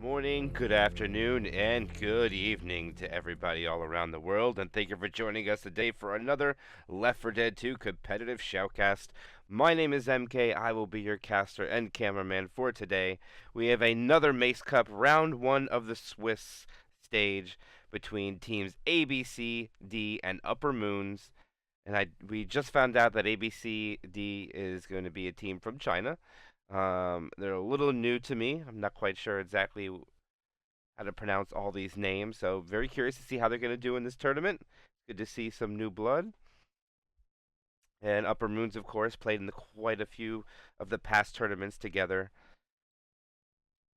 Morning, good afternoon, and good evening to everybody all around the world, and thank you for joining us today for another Left 4 Dead 2 competitive shoutcast. My name is MK. I will be your caster and cameraman for today. We have another Mace Cup round one of the Swiss stage between teams ABCD and Upper Moons. And we just found out that ABCD is going to be a team from China. They're a little new to me. I'm not quite sure exactly how to pronounce all these names, so very curious to see how they're going to do in this tournament. Good to see some new blood. And Upper Moons, of course, played in quite a few of the past tournaments together.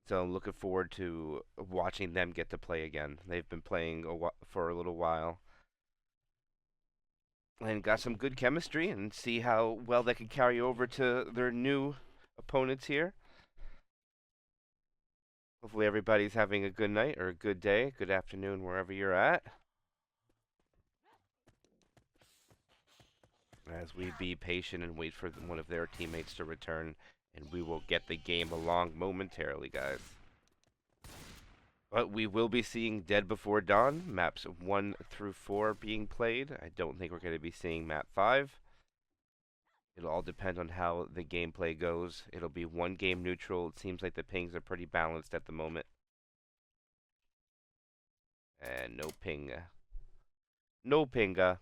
So I'm looking forward to watching them get to play again. They've been playing for a little while. And got some good chemistry, and see how well they can carry over to their new opponents here. Hopefully everybody's having a good night or a good day, good afternoon, wherever you're at. As we be patient and wait for one of their teammates to return, and we will get the game along momentarily, guys. But we will be seeing Dead Before Dawn, maps 1 through 4 being played. I don't think we're going to be seeing map 5. It'll all depend on how the gameplay goes. It'll be one game neutral. It seems like the pings are pretty balanced at the moment. And no ping. No pinga.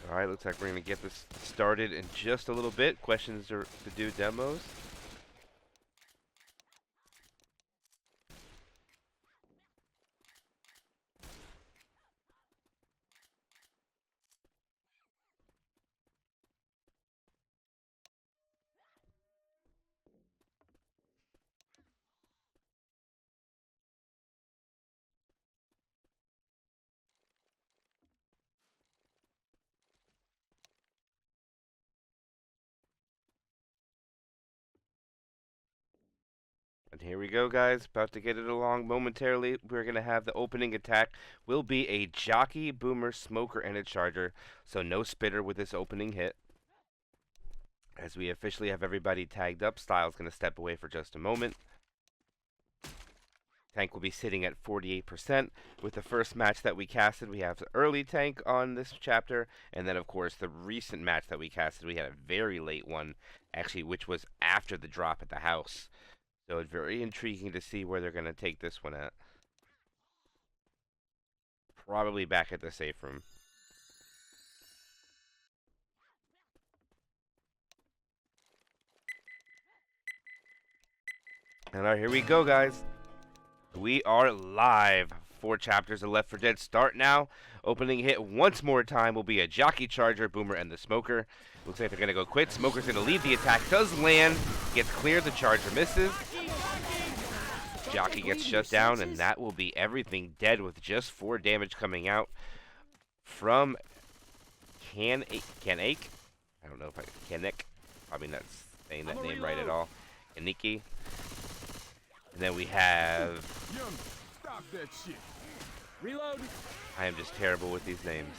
Alright, looks like we're going to get this started in just a little bit. Questions are to do demos. And here we go, guys. About to get it along momentarily. We're going to have the opening attack will be a jockey, boomer, smoker, and a charger. So no spitter with this opening hit. As we officially have everybody tagged up, Style's going to step away for just a moment. Tank will be sitting at 48%. With the first match that we casted, we have the early tank on this chapter. And then, of course, the recent match that we casted, we had a very late one, actually, which was after the drop at the house. So it's very intriguing to see where they're going to take this one at. Probably back at the safe room. And all right, here we go, guys. We are live. 4 chapters of Left 4 Dead start now. Opening hit once more time will be a jockey, charger, boomer, and the smoker. Looks like they're going to go quit. Smoker's going to lead the attack. Does land. Gets clear. The charger misses. Jockey gets shut down, and that will be everything. Dead with just 4 damage coming out from Kanake. I don't know if Kanek. Probably not saying that name right at all. Kaniki. And then we have. Stop that shit. Reload. I am just terrible with these names.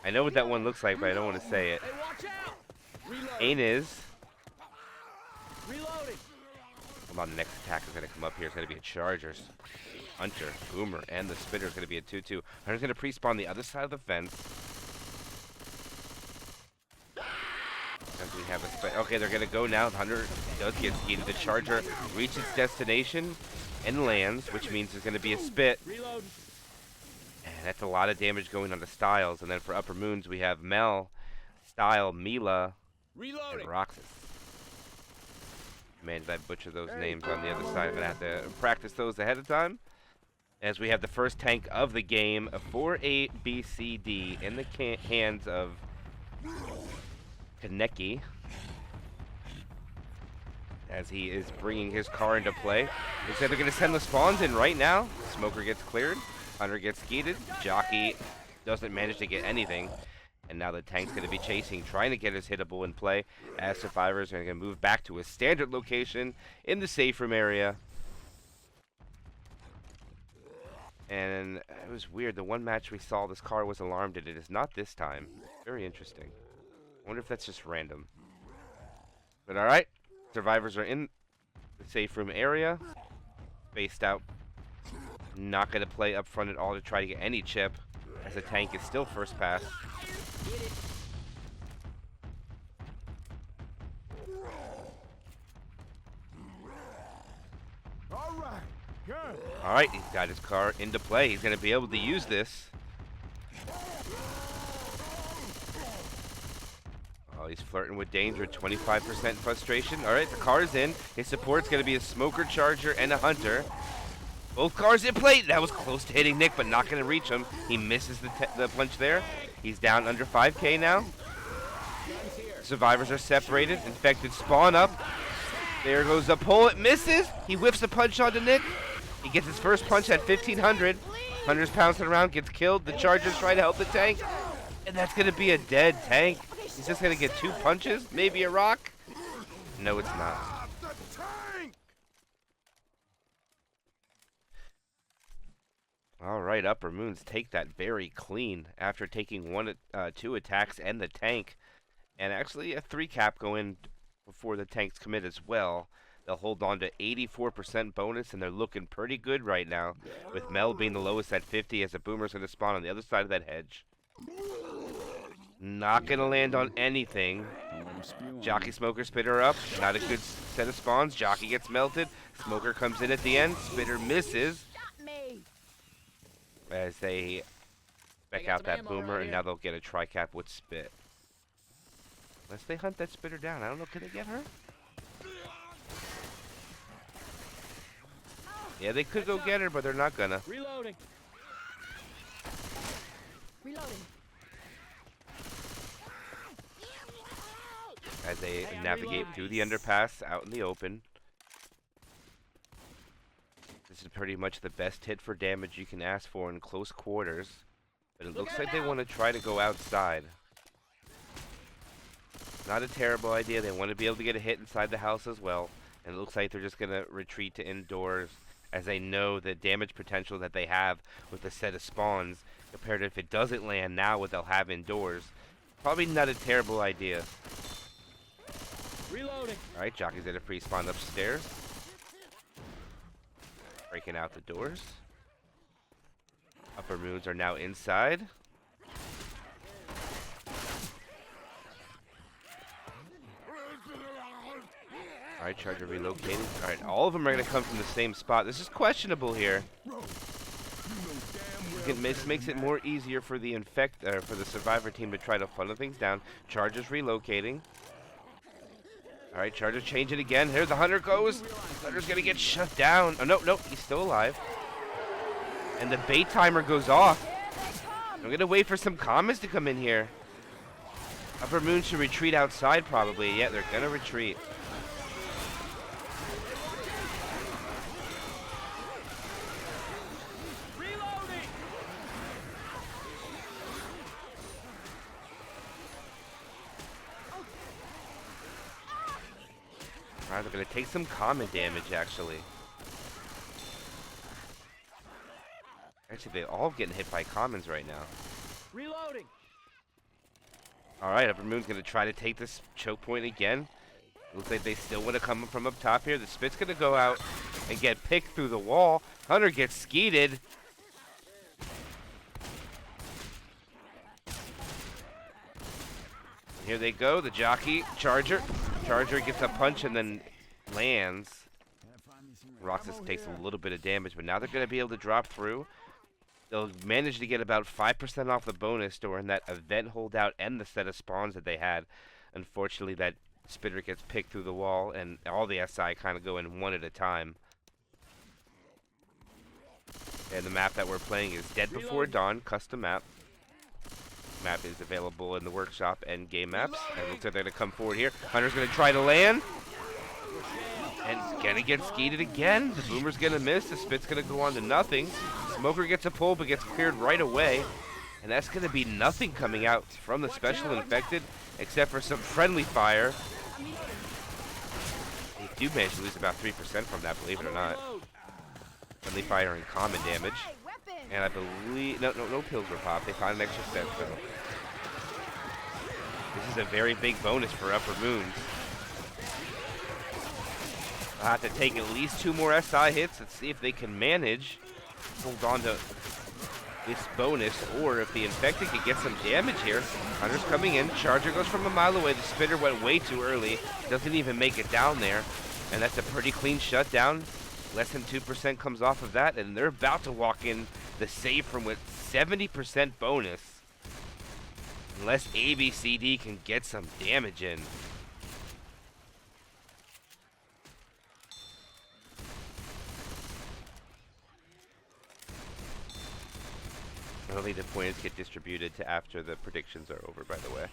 I know what that one looks like, but I don't want to say it. Hey, watch out. Ainez. Reloading. Come on, the next attack is going to come up here. It's going to be a Chargers. Hunter, Boomer, and the Spitter is going to be a 2-2. Hunter's going to pre-spawn the other side of the fence. As we have a okay, they're going to go now. Hunter does get skied. The Charger reaches its destination and lands, which means there's going to be a spit. Reload. And that's a lot of damage going on to Styles. And then for Upper Moons, we have Mel, Style, Mila, and Roxas. Man, did I butcher those names on the other side? I'm going to have to practice those ahead of time. As we have the first tank of the game for ABCD in the hands of Kaneki. As he is bringing his car into play. Looks like they're going to send the spawns in right now. Smoker gets cleared. Hunter gets skeeted. Jockey doesn't manage to get anything. And now the tank's going to be chasing, trying to get his hittable in play, as survivors are going to move back to a standard location in the safe room area. And it was weird. The one match we saw, this car was alarmed, and it is not this time. Very interesting. I wonder if that's just random. But alright. Survivors are in the safe room area. Spaced out. Not going to play up front at all to try to get any chip, as the tank is still first pass. Alright, he's got his car into play. He's going to be able to use this. Oh, he's flirting with danger. 25% frustration. Alright, the car's in. His support's going to be a smoker, charger, and a hunter. Both cars in play. That was close to hitting Nick, but not going to reach him. He misses the punch there. He's down under 5k now. Survivors are separated. Infected spawn up. There goes the pull. It misses. He whiffs a punch onto Nick. He gets his first punch at 1500. Hunter's pouncing around, gets killed. The Charger's trying to help the tank. And that's going to be a dead tank. He's just going to get 2 punches. Maybe a rock. No, it's not. Alright, Upper Moons take that very clean after taking 2 attacks and the tank. And actually a 3 cap going before the tanks commit as well. They'll hold on to 84% bonus, and they're looking pretty good right now, with Mel being the lowest at 50 as the Boomer's going to spawn on the other side of that hedge. Not going to land on anything. Jockey, Smoker, Spitter up. Not a good set of spawns. Jockey gets melted. Smoker comes in at the end. Spitter misses. As they back out that Boomer, and now they'll get a tri-cap with Spit. Unless they hunt that Spitter down. I don't know. Can they get her? Yeah, they could go get her, but they're not gonna. Reloading. As they navigate through the underpass out in the open. This is pretty much the best hit for damage you can ask for in close quarters. But it looks like they want to try to go outside. Not a terrible idea. They want to be able to get a hit inside the house as well. And it looks like they're just going to retreat to indoors, as they know the damage potential that they have with the set of spawns compared to if it doesn't land now what they'll have indoors. Probably not a terrible idea. Reloading. Alright, Jockey's at a pre-spawn upstairs. Breaking out the doors. Upper Moons are now inside. Alright, Charger relocated. Alright, all of them are going to come from the same spot. This is questionable here. This makes it more easier for the for the Survivor team to try to funnel things down. Charger's relocating. Alright, Charger change it again. Here the Hunter goes. Hunter's going to get shut down. Oh, no, he's still alive. And the bait timer goes off. I'm going to wait for some comments to come in here. Upper Moon should retreat outside probably. Yeah, they're going to retreat. Alright, they're going to take some common damage, actually. Actually, they're all getting hit by commons right now. Reloading. Alright, Upper Moon's going to try to take this choke point again. Looks like they still want to come from up top here. The Spit's going to go out and get picked through the wall. Hunter gets skeeted. Here they go, the Jockey, Charger. Charger gets a punch and then lands. Roxas takes a little bit of damage, but now they're going to be able to drop through. They'll manage to get about 5% off the bonus during that event holdout and the set of spawns that they had. Unfortunately, that Spitter gets picked through the wall, and all the SI kind of go in one at a time. And the map that we're playing is Dead Before Dawn, custom map. Map is available in the workshop and game maps. And looks like they're going to come forward here. Hunter's going to try to land. And he's going to get skeeted again. The Boomer's going to miss. The Spit's going to go on to nothing. Smoker gets a pull but gets cleared right away. And that's going to be nothing coming out from the Special Infected except for some friendly fire. They do manage to lose about 3% from that, believe it or not. Friendly fire and common damage. And I believe no pills were popped. They found an extra set, so this is a very big bonus for Upper Moons. I'll have to take at least 2 more SI hits and see if they can manage hold on to this bonus, or if the Infected can get some damage here. Hunter's coming in. Charger goes from a mile away. The Spitter went way too early. Doesn't even make it down there. And that's a pretty clean shutdown. Less than 2% comes off of that, and they're about to walk in the save from with 70% bonus. Unless ABCD can get some damage in. I don't think the points get distributed to after the predictions are over, by the way.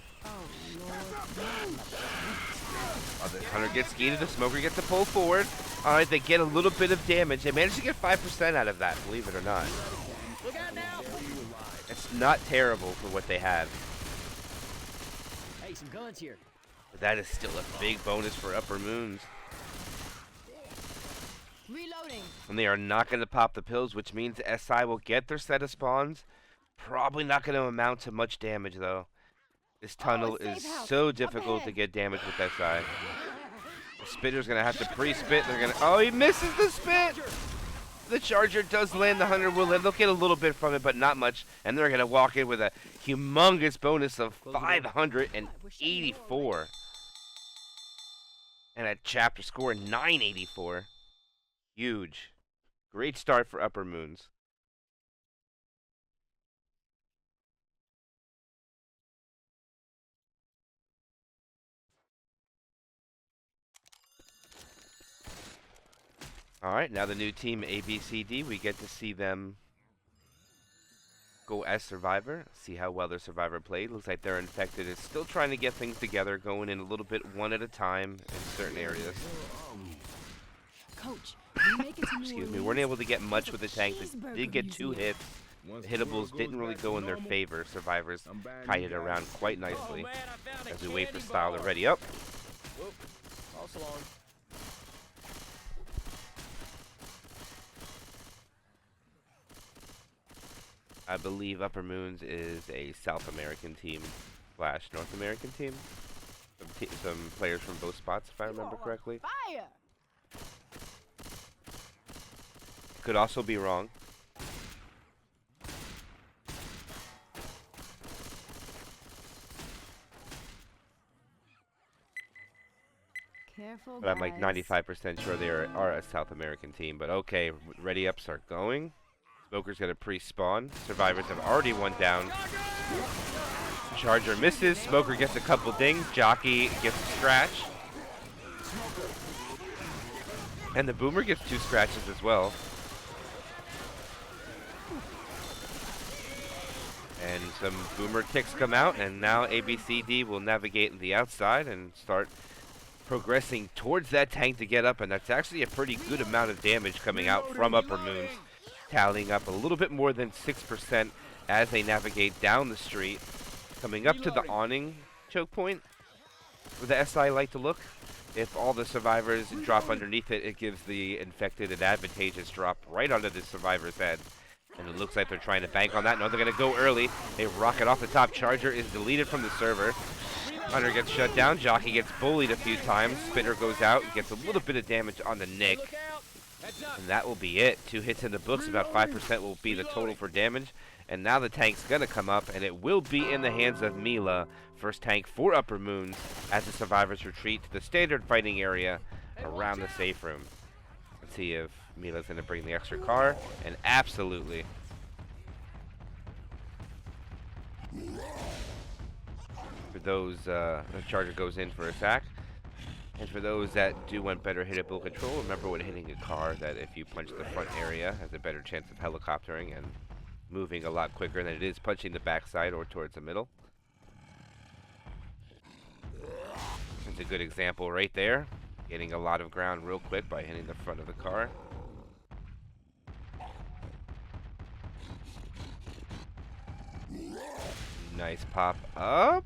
Hunter gets gated, the Smoker gets a pull forward. Alright, they get a little bit of damage. They managed to get 5% out of that, believe it or not. It's not terrible for what they have. Hey, some guns here. But that is still a big bonus for Upper Moons. Reloading. And they are not going to pop the pills, which means SI will get their set of spawns. Probably not going to amount to much damage, though. This tunnel is so difficult to get damage with SI. The Spitter's going to have to pre-spit. They're going to... Oh, he misses the spit! The Charger does land. The Hunter will land. They'll get a little bit from it, but not much. And they're going to walk in with a humongous bonus of 584. And a chapter score 984. Huge. Great start for Upper Moons. Alright, now the new team ABCD, we get to see them go as Survivor, see how well their Survivor played. Looks like their Infected is still trying to get things together, going in a little bit one at a time in certain areas. Coach, we make it to New Excuse me, Orleans. weren't able to get much with the tank. They did get 2 hits. The hitables didn't really go in their favor. Survivors kited around quite nicely as we wait for Style to ready up. Whoop. False alarm. I believe Upper Moons is a South American team / North American team. Some players from both spots, if I remember correctly. Fire! Could also be wrong. Careful, But I'm like guys. 95% sure they are a South American team. But okay, ready ups are going. Smoker's got a pre-spawn. Survivors have already one down. Charger misses. Smoker gets a couple dings. Jockey gets a scratch. And the Boomer gets 2 scratches as well. And some Boomer kicks come out, and now ABCD will navigate in the outside and start progressing towards that tank to get up, and that's actually a pretty good amount of damage coming out from Upper Moons, tallying up a little bit more than 6% as they navigate down the street, coming up to the awning choke point where the SI like to look. If all the survivors drop underneath it, it gives the Infected an advantageous drop right onto the survivor's head. And it looks like they're trying to bank on that. No, they're going to go early. They rocket off the top. Charger is deleted from the server. Hunter gets shut down. Jockey gets bullied a few times. Spitter goes out and gets a little bit of damage on the Nick. And that will be it. 2 hits in the books. About 5% will be the total for damage. And now the tank's going to come up, and it will be in the hands of Mila. First tank for Upper Moons as the survivors retreat to the standard fighting area around the safe room. Let's see if Mila's going to bring the extra car. And absolutely. For those, the Charger goes in for attack. And for those that do want better hittable control, remember when hitting a car that if you punch the front area, has a better chance of helicoptering and moving a lot quicker than it is punching the backside or towards the middle. That's a good example right there. Getting a lot of ground real quick by hitting the front of the car. Nice pop up.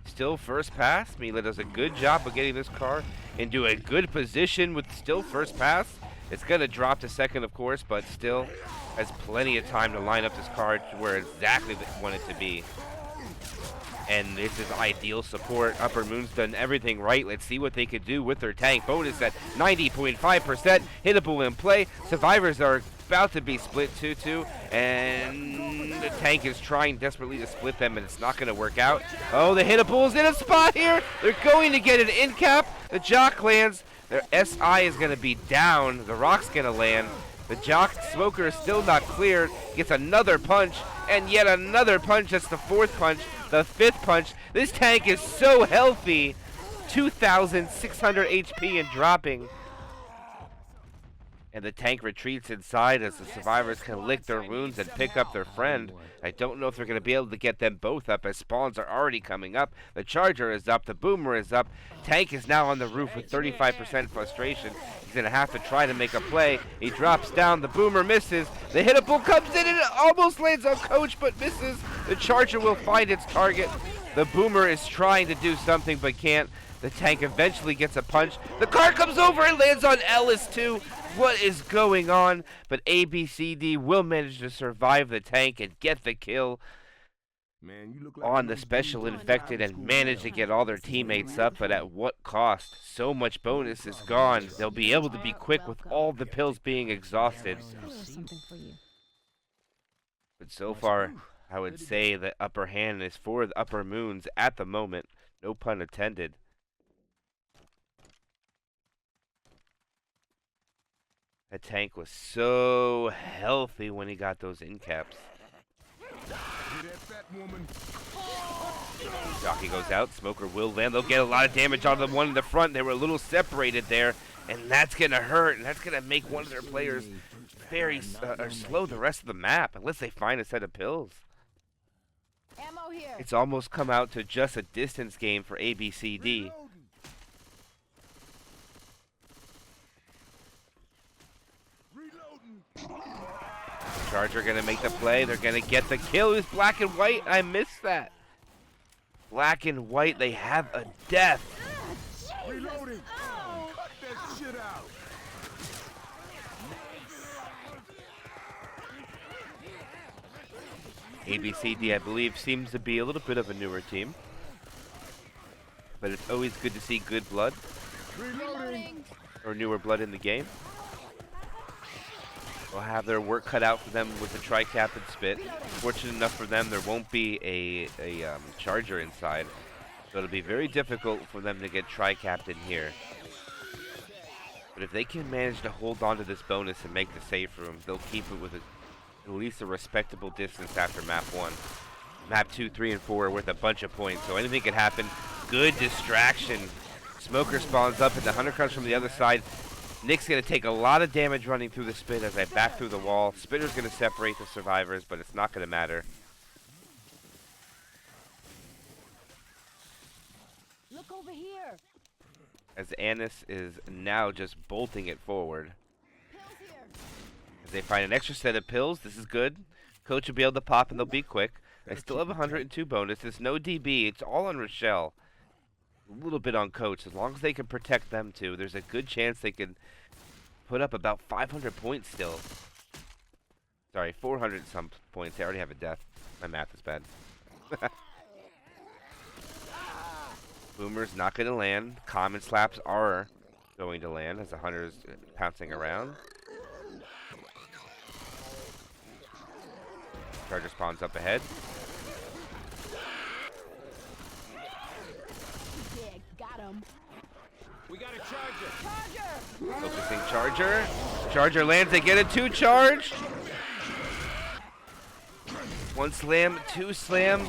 Still first pass. Mila does a good job of getting this car into a good position with still first pass. It's going to drop to second, of course, but still has plenty of time to line up this card to where exactly they want it to be. And this is ideal support. Upper Moon's done everything right. Let's see what they could do with their tank. Bonus at 90.5%. Hittable in play. Survivors are about to be split 2-2. And the tank is trying desperately to split them, and it's not going to work out. Oh, the Hittabull's in a spot here. They're going to get an in cap. The Jock lands. Their SI is going to be down. The Rock's going to land. The Jock Smoker is still not cleared. Gets another punch. And yet another punch. That's the fourth punch. The fifth punch. This tank is so healthy. 2,600 HP and dropping. And the tank retreats inside as the survivors can lick their wounds and pick up their friend. I don't know if they're going to be able to get them both up as spawns are already coming up. The Charger is up. The Boomer is up. Tank is now on the roof with 35% frustration. He's going to have to try to make a play. He drops down. The Boomer misses. The Hittable comes in and it almost lands on Coach but misses. The Charger will find its target. The Boomer is trying to do something but can't. The tank eventually gets a punch. The car comes over and lands on Ellis too. What is going on? But ABCD will manage to survive the tank and get the kill Man, you look like on you the special infected and manage to get all their teammates up, but at what cost? So much bonus is gone. They'll be able to be quick with all the pills being exhausted. Something for you. But so far, I would say the upper hand is for the Upper Moons at the moment. No pun intended. That tank was so healthy when he got those in caps. Jockey goes out. Smoker will land. They'll get a lot of damage on the one in the front. They were a little separated there, and that's going to hurt, and that's going to make one of their players very or slow the rest of the map, unless they find a set of pills. Ammo here. It's almost come out to just a distance game for ABCD. Charger gonna make the play. They're gonna get the kill. It's black and white. I missed that. Black and white. They have a death. Reloading. Cut that shit out. ABCD, I believe, seems to be a little bit of a newer team, but it's always good to see good blood Reloading. or newer blood in the game. They'll have their work cut out for them with the tri-cap and spit. Fortunate enough for them, there won't be a Charger inside, so it'll be very difficult for them to get tri-capped in here. But if they can manage to hold on to this bonus and make the safe room, they'll keep it with at least a respectable distance after map 1. Map 2, 3, and 4 are worth a bunch of points, so anything can happen. Good distraction. Smoker spawns up, and the Hunter comes from the other side. Nick's going to take a lot of damage running through the spit as I back through the wall. Spitter's going to separate the survivors, but it's not going to matter. Look over here. As Annis is now just bolting it forward. Pills here. As they find an extra set of pills, this is good. Coach will be able to pop and they'll be quick. I still have 102 bonus. There's no DB. It's all on Rochelle. A little bit on Coach. As long as they can protect them too, there's a good chance they can put up about 500 points still. Sorry, 400 some points. They already have a death. My math is bad. Boomer's not going to land. Common slaps are going to land as the Hunter's pouncing around. Charger spawns up ahead. Got him. We got a Charger. Charger. Focusing Charger. Charger lands. They get a 2 charge. 1 slam, 2 slam.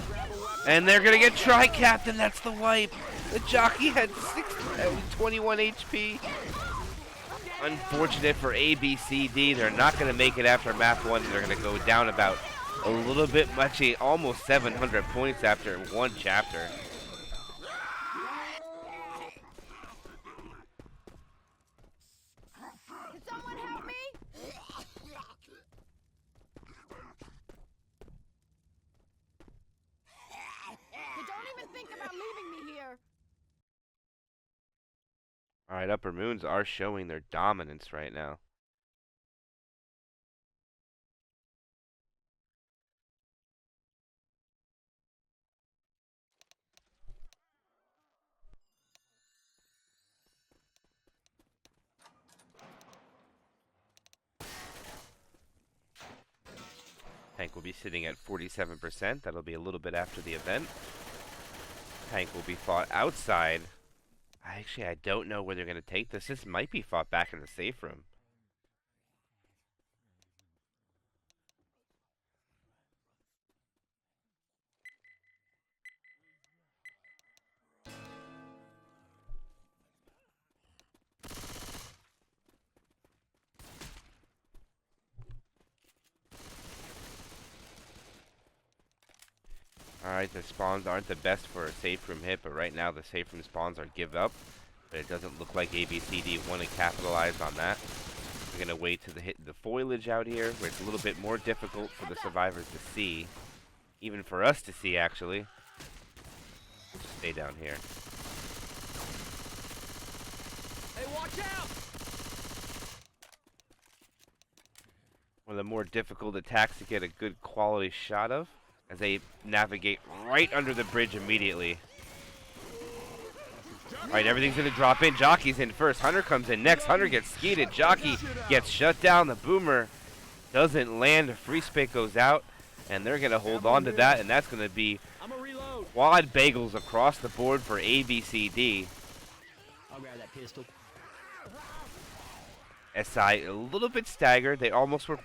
And they're going to get tri-capped, and that's the wipe. The jockey had 21 HP. Unfortunate for ABCD. They're not going to make it after map 1. They're going to go down about a little bit, actually almost 700 points after 1 chapter. Can someone help me? You don't even think about leaving me here. All right, Upper Moons are showing their dominance right now. Tank will be sitting at 47%. That'll be a little bit after the event. Tank will be fought outside. Actually, I don't know where they're going to take this. This might be fought back in the safe room. Alright, the spawns aren't the best for a safe room hit, but right now the safe room spawns are give up. But it doesn't look like ABCD want to capitalize on that. We're going to wait to hit the foliage out here, where it's a little bit more difficult for the survivors to see. Even for us to see, actually. We'll just stay down here. Hey, watch out! One of the more difficult attacks to get a good quality shot of, as they navigate right under the bridge immediately. Alright, everything's going to drop in. Jockey's in first. Hunter comes in next. Hunter gets skeeted. Jockey gets shut down. The boomer doesn't land. A free spit goes out. And they're going to hold on to that. And that's going to be quad bagels across the board for ABCD. I'll grab that pistol. SI a little bit staggered. They almost were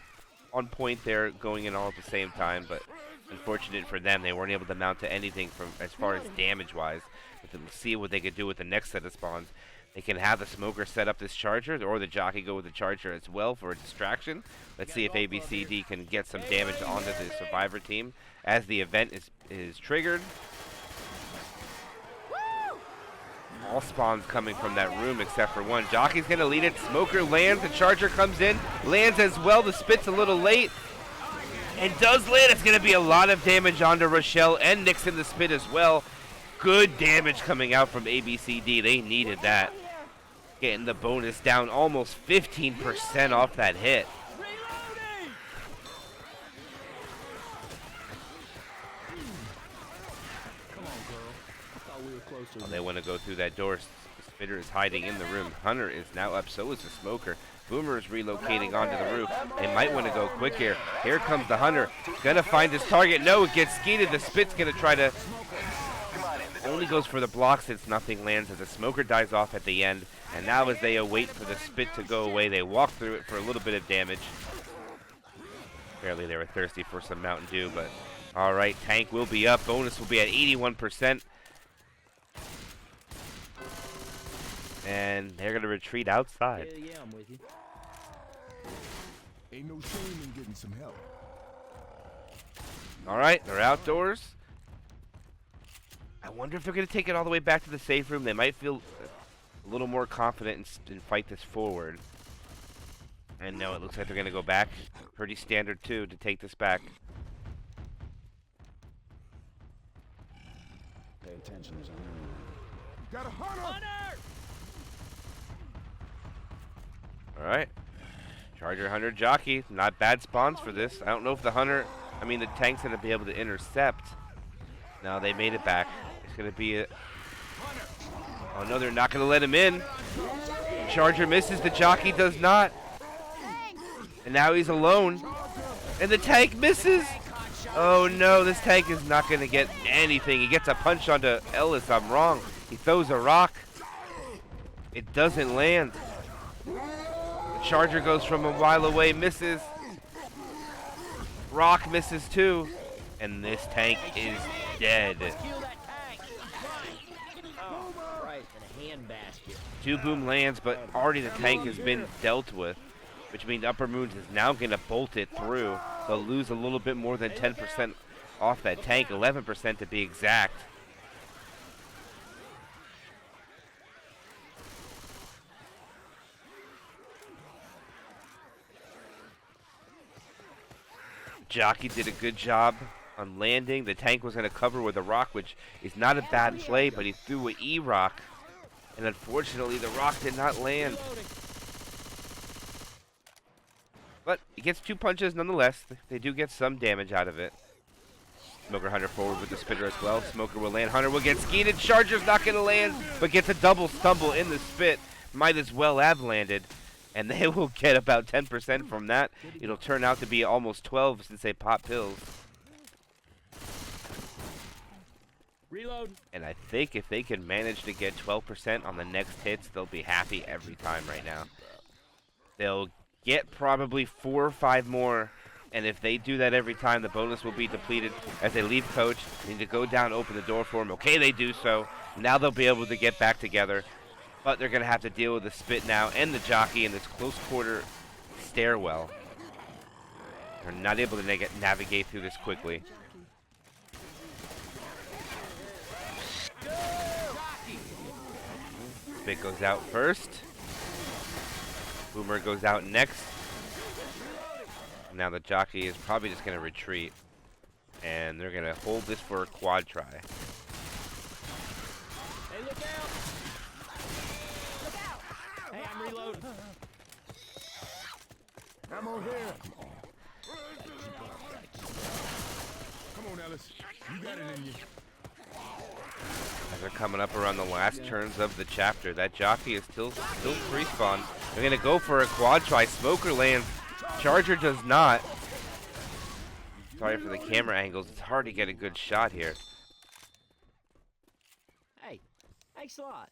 on point there, going in all at the same time. But unfortunate for them, they weren't able to mount to anything from as far as damage-wise. But to see what they could do with the next set of spawns. They can have the smoker set up this charger, or the jockey go with the charger as well for a distraction. Let's see if ABCD can get some damage onto the survivor team as the event is triggered. All spawns coming from that room except for one. Jockey's going to lead it. Smoker lands. The charger comes in. Lands as well. The spit's a little late. And does land. It's going to be a lot of damage onto Rochelle and Nixon the spit as well. Good damage coming out from ABCD. They needed that. Getting the bonus down almost 15% off that hit. Come on, girl. I thought we were closer. Well, they want to go through that door. The spitter is hiding in the room. Hunter is now up. So is the smoker. Boomer is relocating onto the roof. They might want to go quick here. Here comes the Hunter. Gonna find his target. No, it gets skeeted. The spit's gonna try to... Only goes for the block since nothing lands as the smoker dies off at the end. And now as they await for the spit to go away, they walk through it for a little bit of damage. Apparently they were thirsty for some Mountain Dew, but alright, tank will be up. Bonus will be at 81%. And they're going to retreat outside. Yeah, I'm with you. Ain't no shame in getting some help. Alright, they're outdoors. I wonder if they're going to take it all the way back to the safe room. They might feel a little more confident and fight this forward. And no, it looks like they're going to go back. Pretty standard, too, to take this back. Pay attention, son. Got a hunter! Alright. Charger, Hunter, Jockey. Not bad spawns for this. I don't know if the tank's going to be able to intercept. No, they made it back. It's going to be a... Oh, no, they're not going to let him in. Charger misses. The Jockey does not. And now he's alone. And the tank misses. Oh, no, this tank is not going to get anything. He gets a punch onto Ellis. I'm wrong. He throws a rock. It doesn't land. The Charger goes from a mile away, misses. Rock misses too. And this tank is dead. Kill that tank. Oh, right, in a handbasket. 2 boom lands, but already the tank has been dealt with, which means Upper Moons is now going to bolt it through. They'll lose a little bit more than 10% off that tank, 11% to be exact. Jockey did a good job on landing. The tank was going to cover with a rock, which is not a bad play, but he threw an E-rock, and unfortunately the rock did not land. But he gets 2 punches nonetheless. They do get some damage out of it. Smoker Hunter forward with the spitter as well. Smoker will land. Hunter will get skeeted. Charger's not going to land, but gets a double stumble in the spit. Might as well have landed. and they will get about 10% from that. It'll turn out to be almost 12 since they pop pills. Reload. And I think if they can manage to get 12% on the next hits, they'll be happy every time right now. They'll get probably 4 or 5 more, and if they do that every time, the bonus will be depleted. As they leave coach, they need to go down, open the door for him. Okay, they do so. Now they'll be able to get back together, but they're going to have to deal with the spit now and the jockey in this close quarter stairwell. They're not able to navigate through this quickly. Spit goes out first. Boomer goes out next. Now the jockey is probably just going to retreat. And they're going to hold this for a quad try. Hey, look out! Look out! Hey, I'm reloading. Ammo here. Come on, Ellis. You got it in you. As they're coming up around the last turns of the chapter, that jockey is still free spawn. They're going to go for a quad try. Smoker lands. Charger does not. Sorry for the camera angles. It's hard to get a good shot here. Hey, thanks a lot.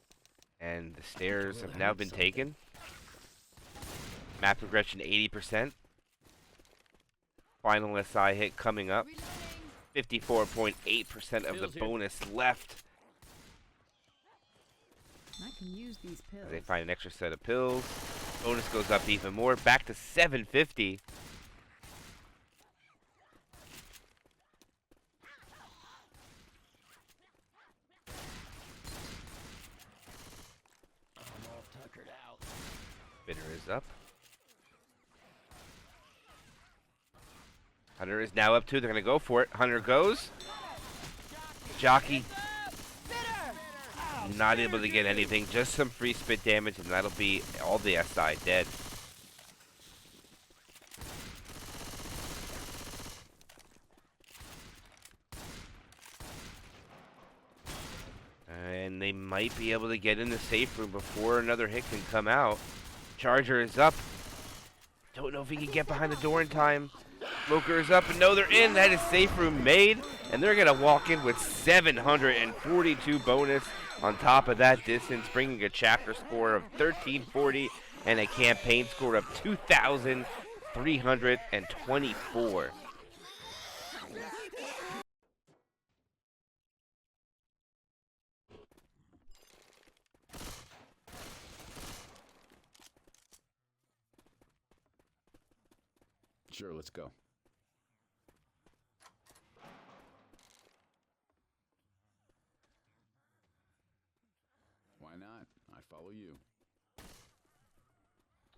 And the stairs have now been taken. Map progression 80%. Final SI hit coming up. 54.8% of the bonus left. I can use these pills. As they find an extra set of pills. Bonus goes up even more. Back to 750. I'm all tuckered out. Bitter is up. Hunter is now up 2. They're going to go for it. Hunter goes. Jockey not able to get anything. Just some free spit damage, and that'll be all the SI dead. And they might be able to get in the safe room before another hit can come out. Charger is up. Don't know if he can get behind the door in time. Smoker is up, and no, they're in. That is safe room made, and they're going to walk in with 742 bonus on top of that distance, bringing a chapter score of 1340 and a campaign score of 2,324. Sure, let's go. Why not? I follow you.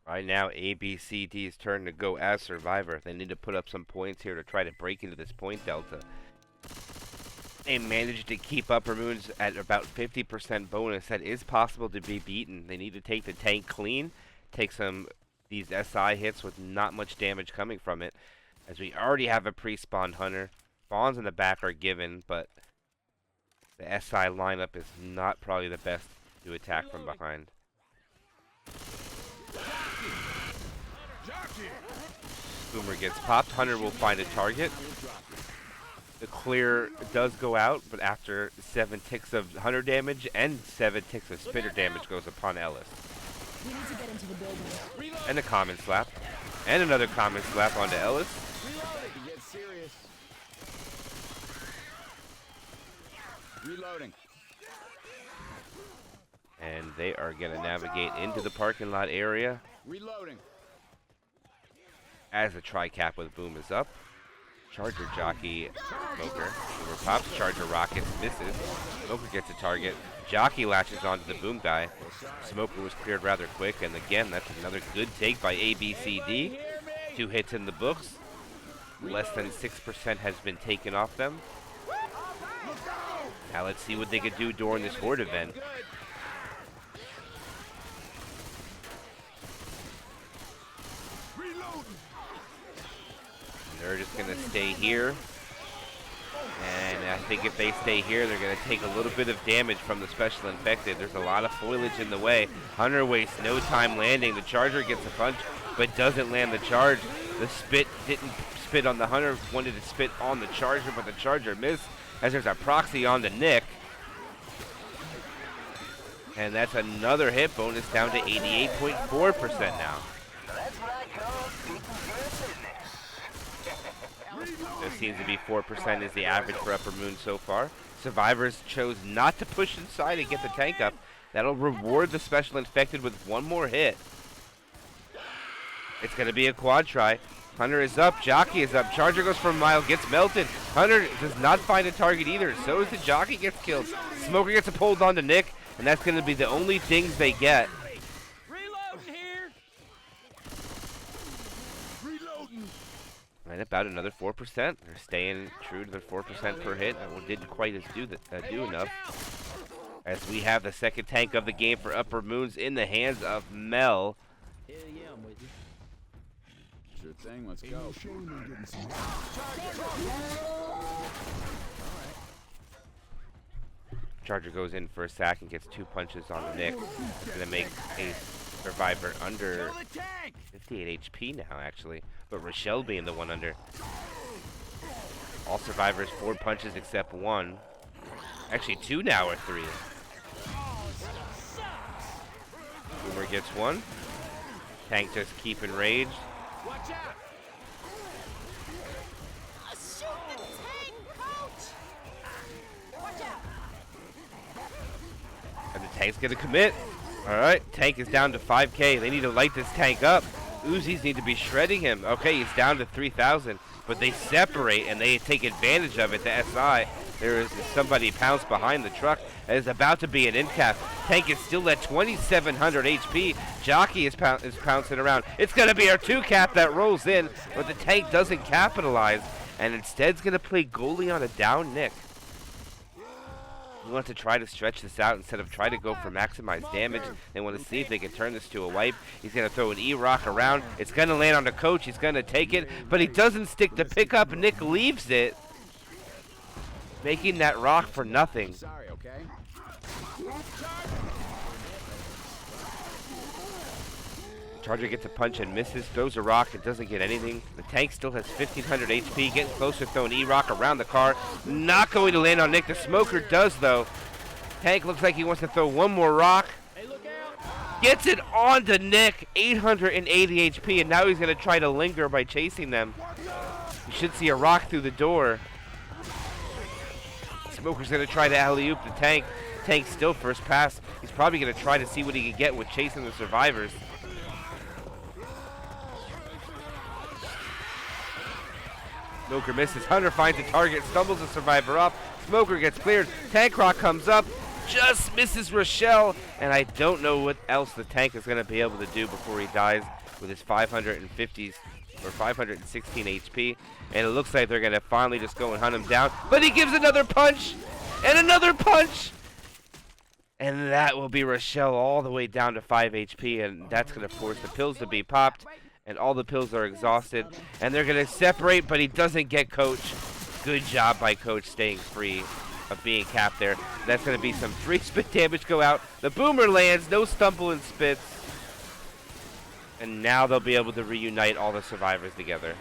Right now, ABCD's turn to go as Survivor. They need to put up some points here to try to break into this point delta. They managed to keep Upper Moons at about 50% bonus. That is possible to be beaten. They need to take the tank clean, take these SI hits with not much damage coming from it, as we already have a pre-spawned Hunter. Spawns in the back are given, but the SI lineup is not probably the best to attack from behind. Boomer gets popped. Hunter will find a target. The clear does go out, but after 7 ticks of Hunter damage and 7 ticks of Spitter damage goes upon Ellis. We need to get into the building. And a common slap. And another common slap onto Ellis. Get serious. Reloading. And they are going to navigate into the parking lot area. Reloading. As the tri-cap with Boom is up. Charger Jockey Smoker. Boomer pops. Charger Rockets misses. Smoker gets a target. Jockey latches onto the Boom guy. Smoker was cleared rather quick, and again, that's another good take by ABCD. 2 hits in the books. Less than 6% has been taken off them. Now let's see what they could do during this Horde event. They're just going to stay here. And And I think if they stay here, they're going to take a little bit of damage from the special infected. There's a lot of foliage in the way. Hunter wastes no time landing. The Charger gets a punch, but doesn't land the charge. The spit didn't spit on the Hunter, wanted to spit on the Charger, but the Charger missed as there's a proxy on the Nick. And that's another hit bonus down to 88.4% now. There seems to be 4% is the average for Upper Moon so far. Survivors chose not to push inside and get the tank up. That'll reward the special infected with one more hit. It's going to be a quad try. Hunter is up, Jockey is up, Charger goes for a mile, gets melted. Hunter does not find a target either, so is the Jockey, gets killed. Smoker gets a pulled on to Nick, and that's going to be the only things they get. Reloading here. Reloading. And about another 4%. They're staying true to their 4% per hit. And didn't quite do enough. As we have the second tank of the game for Upper Moons in the hands of Mel. Hell yeah, I'm with you. Sure thing, let's go. No shame in getting some. Charger goes in for a sack and gets 2 punches on the Nick. It's going to make a survivor under 58 HP now, actually. But Rochelle being the one under. All survivors 4 punches except 1. Actually 2 now or 3. Boomer gets 1. Tank just keeping rage. Watch out. Shoot the tank, coach! Watch out! And the tank's gonna commit. Alright, tank is down to 5k. They need to light this tank up. Uzis need to be shredding him. Okay, he's down to 3,000. But they separate and they take advantage of it. The SI. There is somebody pounced behind the truck. It's about to be an end cap. Tank is still at 2,700 HP. Jockey is pouncing around. It's going to be our 2 cap that rolls in. But the tank doesn't capitalize. And instead's going to play goalie on a down Nick. They want to try to stretch this out instead of try to go for maximized damage. They want to see if they can turn this to a wipe. He's going to throw an E-Rock around. It's going to land on the coach. He's going to take it, but he doesn't stick the pickup. Nick leaves it, making that rock for nothing. Sorry, okay? Charger gets a punch and misses, throws a rock and doesn't get anything. The tank still has 1,500 HP, getting closer, throwing E-Rock around the car. Not going to land on Nick. The Smoker does, though. Tank looks like he wants to throw one more rock. Hey, look out. Gets it on to Nick, 880 HP, and now he's going to try to linger by chasing them. You should see a rock through the door. Smoker's going to try to alley-oop the tank. Tank's still first pass. He's probably going to try to see what he can get with chasing the survivors. Smoker misses. Hunter finds a target, stumbles the survivor up. Smoker gets cleared. Tank rock comes up, just misses Rochelle, and I don't know what else the tank is going to be able to do before he dies with his 550s or 516 HP. And it looks like they're going to finally just go and hunt him down. But he gives another punch and another punch. And that will be Rochelle all the way down to 5 HP, and that's going to force the pills to be popped. And all the pills are exhausted, and they're going to separate, but he doesn't get Coach. Good job by Coach staying free of being capped there. That's going to be some 3 spit damage go out. The Boomer lands, no stumble and spits. And now they'll be able to reunite all the survivors together.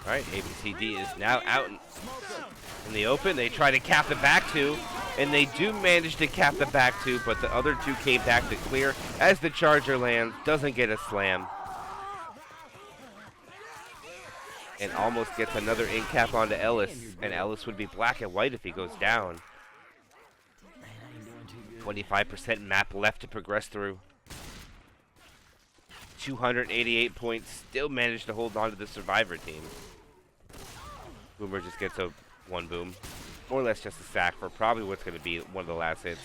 All right, ABCD is now out in the open. They try to cap the back 2, and they do manage to cap the back 2, but the other 2 came back to clear as the Charger lands, doesn't get a slam. And almost gets another in cap onto Ellis, and Ellis would be black and white if he goes down. 25% map left to progress through. 288 points, still managed to hold on to the survivor team. Boomer just gets a 1 boom. More or less just a sack for probably what's going to be one of the last hits.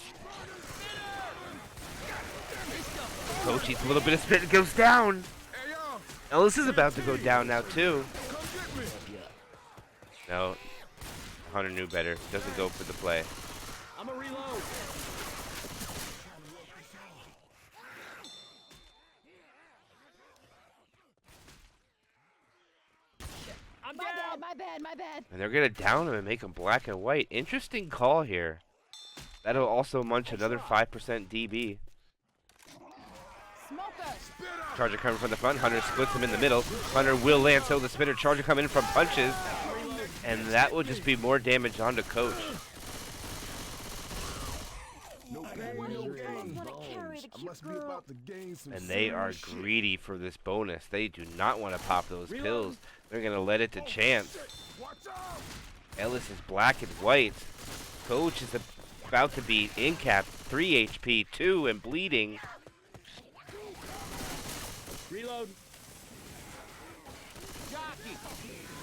Coach eats a little bit of spit and goes down. Ellis is about to go down now too. No. Hunter knew better. Doesn't go for the play. I'm a reload. I'm My down. bad, my bad, my bad. And they're going to down him and make him black and white. Interesting call here. That'll also munch another 5% DB. Smoker. Charger coming from the front. Hunter splits him in the middle. Hunter will land so the spinner. Charger coming in from punches. And that will just be more damage onto Coach. No pain, no gain. I must be about to gain some And they are serious shit. greedy for this bonus. They do not want to pop those pills. They're going to let it to chance. Watch out! Ellis is black and white. Coach is about to be in cap 3 HP, 2 and bleeding. Reload.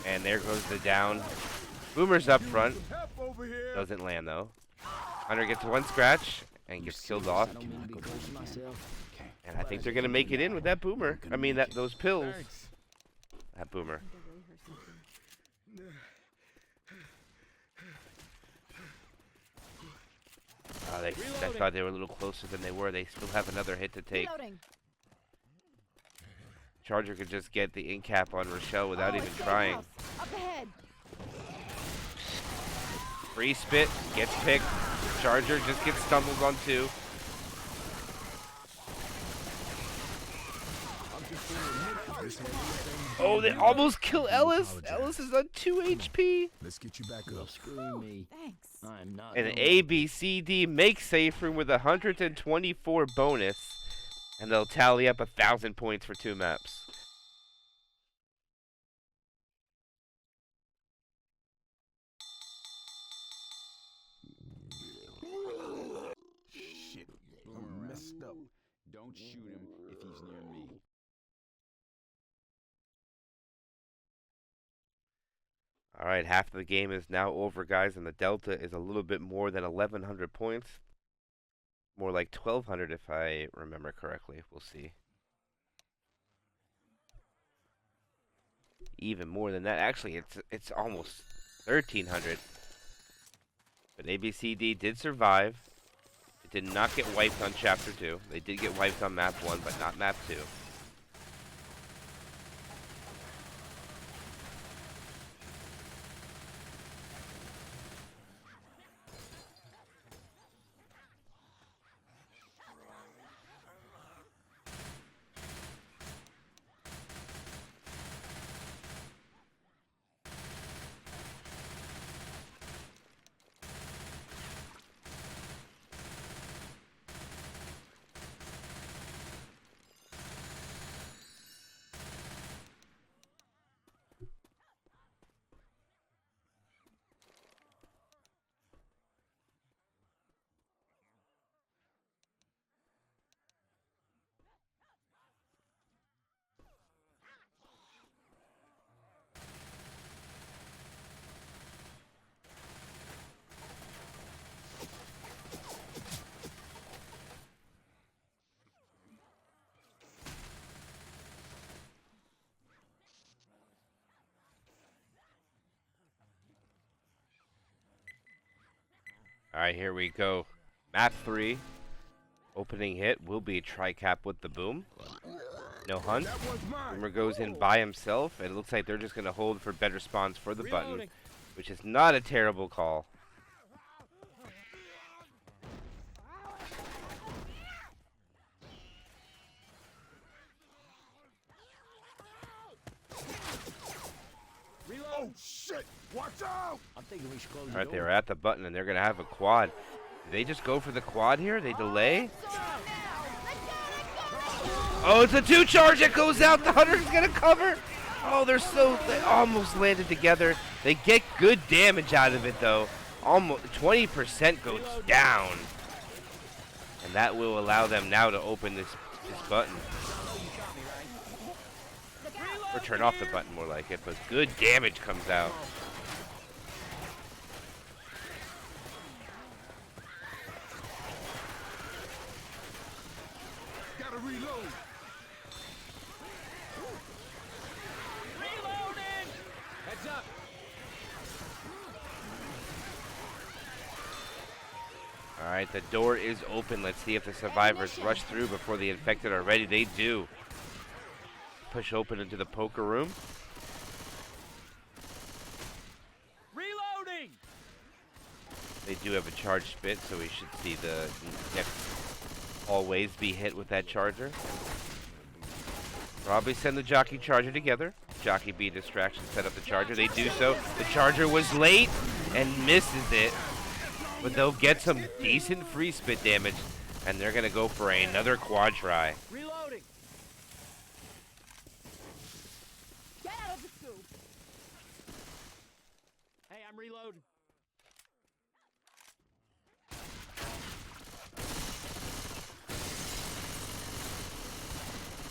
And there goes the down. Boomer's up front. Help over here. Doesn't land though. Hunter gets one scratch and gets killed off. And I think they're gonna make it in with that boomer. I mean those pills. Thanks. That boomer. I thought they were a little closer than they were. They still have another hit to take. Reloading. Charger could just get the in cap on Rochelle without even it's safe trying. house. Up ahead. Free spit, gets picked. Charger just gets stumbled on 2. Oh, they almost kill Ellis. Ellis is on 2 HP. Let's get you back up. Screw me. Thanks. I'm not. And ABCD makes safe room with 124 bonus. And they'll tally up 1,000 points for 2 maps. Shit, I'm messed up. Don't shoot him if he's near me. All right, half of the game is now over, guys, and the delta is a little bit more than 1,100 points. More like 1,200 if I remember correctly. We'll see. Even more than that. Actually, it's almost 1,300. But ABCD did survive. It did not get wiped on Chapter 2. They did get wiped on Map 1, but not Map 2. All right, here we go. Map 3. Opening hit will be tri-cap with the boom. No hunt. That one's mine. Boomer goes in by himself. It looks like they're just going to hold for better spawns for the button, Reloading. which is not a terrible call. Reload. Oh shit! Watch out! I'm thinking we should close All the right, door. they're at the button, and they're going to have a quad. Do they just go for the quad here? They delay? Oh, it's a 2 charge that goes out. The Hunter's going to cover. Oh, they almost landed together. They get good damage out of it, though. Almost 20% goes down. And that will allow them now to open this button. Or turn off the button, more like it. But good damage comes out. Gotta reload. Reloading. Heads up. Alright, the door is open. Let's see if the survivors rush through before the infected are ready. They do. Push open into the poker room. Reloading! They do have a charged spit, so we should see the next always be hit with that charger. Probably send the jockey charger together. Jockey B distraction, set up the charger. They do so. The charger was late and misses it. But they'll get some decent free spit damage. And they're going to go for another quad try. Reloading! Get out of the scoop. Hey, I'm reloading.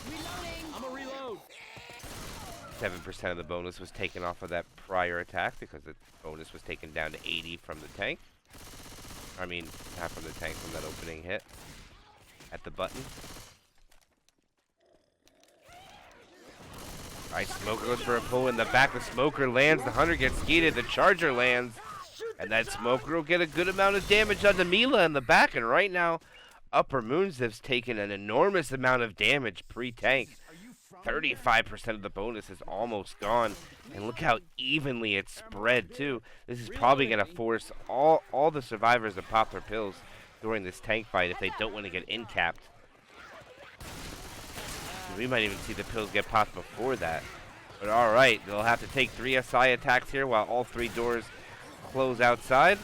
Reloading. I'm a reload. 7% of the bonus was taken off of that prior attack because the bonus was taken down to 80 from the tank. I mean, half from the tank from that opening hit at the button. Alright, Smoker goes for a pull in the back. The Smoker lands. The Hunter gets skeeted. The Charger lands. And that Smoker will get a good amount of damage on the Mila in the back. And right now, Upper Moons has taken an enormous amount of damage pre-tank. 35% of the bonus is almost gone. And look how evenly it's spread, too. This is probably going to force all the survivors to pop their pills during this tank fight if they don't want to get in-capped. We might even see the pills get popped before that. But alright, they'll have to take 3 SI attacks here while all 3 doors close outside.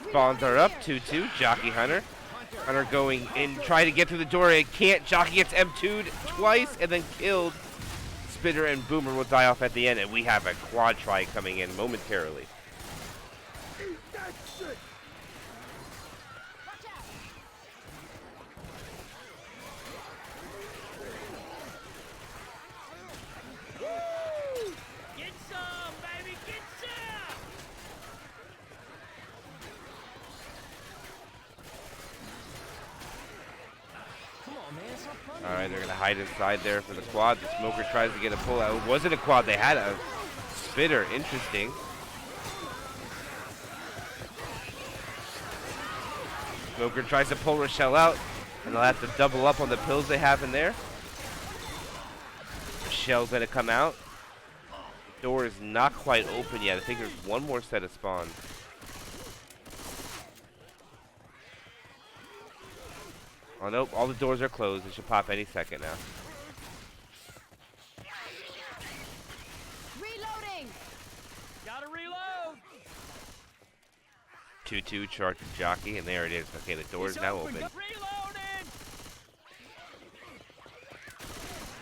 Spawns are up, 2-2, Jockey Hunter. Hunter going in, trying to get through the door. It can't. Jockey gets M2'd twice and then killed. Spitter and Boomer will die off at the end, and we have a quad try coming in momentarily. Get some, baby, get some! Come on, man, it's not funny. Alright, they're going to hide inside there for the quad. The Smoker tries to get a pull out. It wasn't a quad. They had a Spitter. Interesting. Smoker tries to pull Rochelle out, and they'll have to double up on the pills they have in there. Rochelle's going to come out. The door is not quite open yet. I think there's one more set of spawns. Oh, nope. All the doors are closed. It should pop any second now. Reloading. Gotta reload! 2-2, charge and jockey, and there it is. Okay, the door is now open. Reloading!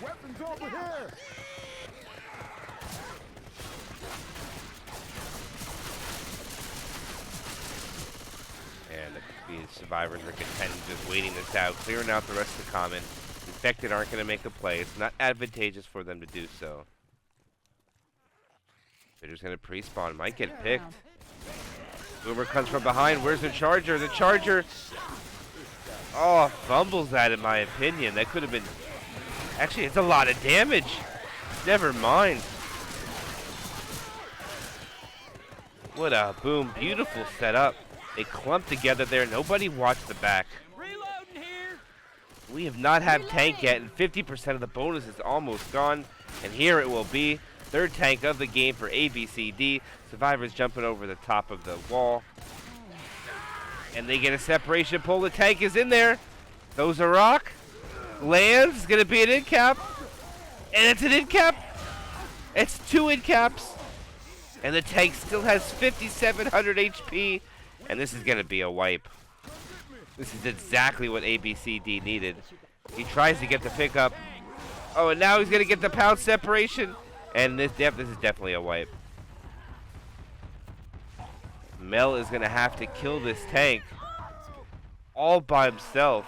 Weapons over here! And the survivors are content just waiting this out, clearing out the rest of the common. Infected aren't going to make a play. It's not advantageous for them to do so. They're just going to pre-spawn. Might get picked. Boomer comes from behind. Where's the Charger? The Charger... Oh, fumbles that in my opinion. That could have been... Actually, it's a lot of damage. Never mind. What a boom. Beautiful setup. They clumped together there. Nobody watched the back. Reloading here! We have not had tank yet, and 50% of the bonus is almost gone. And here it will be. Third tank of the game for ABCD. Survivors jumping over the top of the wall. And they get a separation pull. The tank is in there. Throws a rock. Lands. It's going to be an in cap. And it's an in cap. It's 2 in caps. And the tank still has 5,700 HP. And this is going to be a wipe. This is exactly what ABCD needed. He tries to get the pickup. Oh, and now he's going to get the pound separation. And this is definitely a wipe. Mel is going to have to kill this tank all by himself.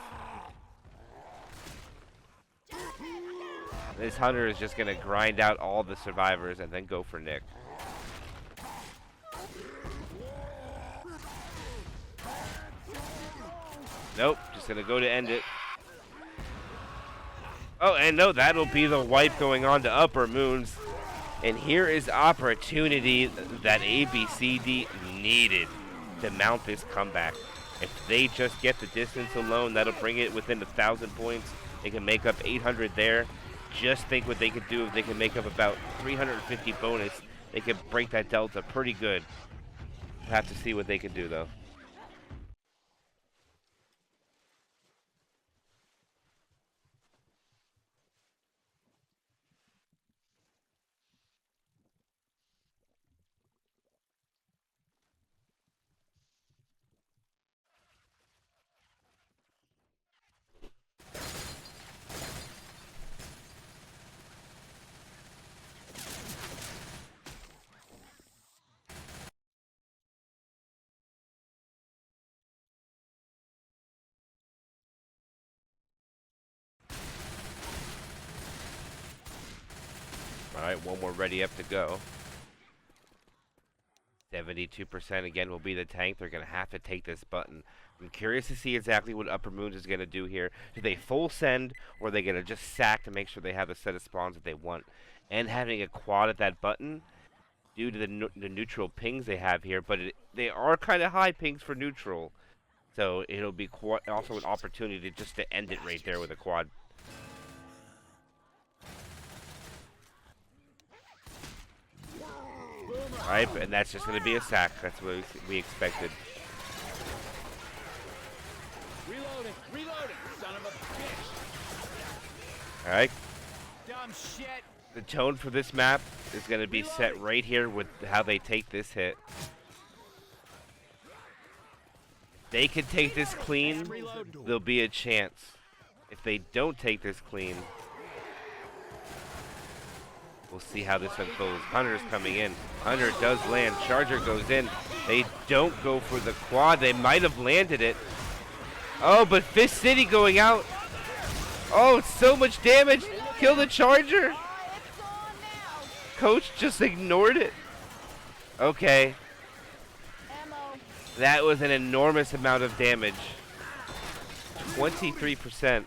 This Hunter is just going to grind out all the survivors and then go for Nick. Nope, just going to go to end it. Oh, and no, that'll be the wipe going on to Upper Moons. And here is opportunity that ABCD needed to mount this comeback. If they just get the distance alone, that'll bring it within 1,000 points. They can make up 800 there. Just think what they could do if they can make up about 350 bonus. They could break that delta pretty good. Have to see what they can do, though. Alright, one more ready up to go. 72% again will be the tank. They're going to have to take this button. I'm curious to see exactly what Upper Moons is going to do here. Do they full send, or are they going to just sack to make sure they have the set of spawns that they want? And having a quad at that button, due to the neutral pings they have here, but they are kind of high pings for neutral. So it'll be also an opportunity just to end it right there with a quad. Alright, and that's just going to be a sack. That's what we expected. Reloading, son of a bitch. Alright. Dumb shit. The tone for this map is going to be set right here with how they take this hit. If they can take this clean, there'll be a chance. If they don't take this clean, we'll see how this unfolds. Hunter's coming in. Hunter does land. Charger goes in. They don't go for the quad. They might have landed it. Oh, but Fist City going out. Oh, it's so much damage. Kill the Charger. Coach just ignored it. Okay. That was an enormous amount of damage. 23%.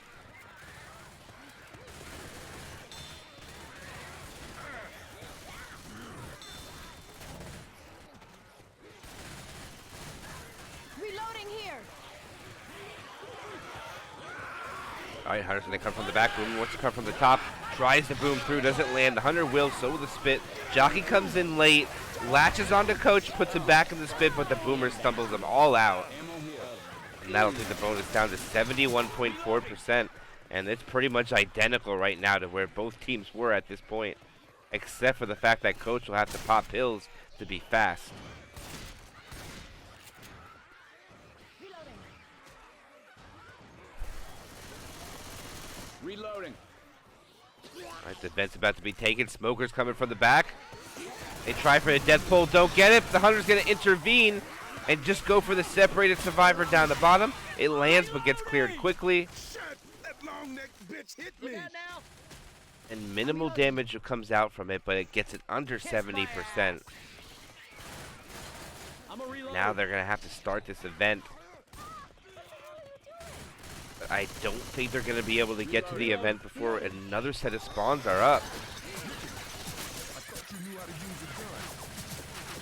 Alright, Hunter's gonna come from the back. Boomer wants to come from the top. Tries to boom through, doesn't land. The Hunter will, so will the spit. Jockey comes in late, latches onto Coach, puts him back in the spit, but the Boomer stumbles them all out. And that'll take the bonus down to 71.4%. And it's pretty much identical right now to where both teams were at this point. Except for the fact that Coach will have to pop pills to be fast. Reloading. Alright, the vent's about to be taken. Smoker's coming from the back. They try for a death pull, don't get it. The Hunter's going to intervene and just go for the separated survivor down the bottom. It lands but gets cleared quickly. And minimal damage comes out from it, but it gets it under 70%. Now they're going to have to start this event. I don't think they're going to be able to get to the event before another set of spawns are up.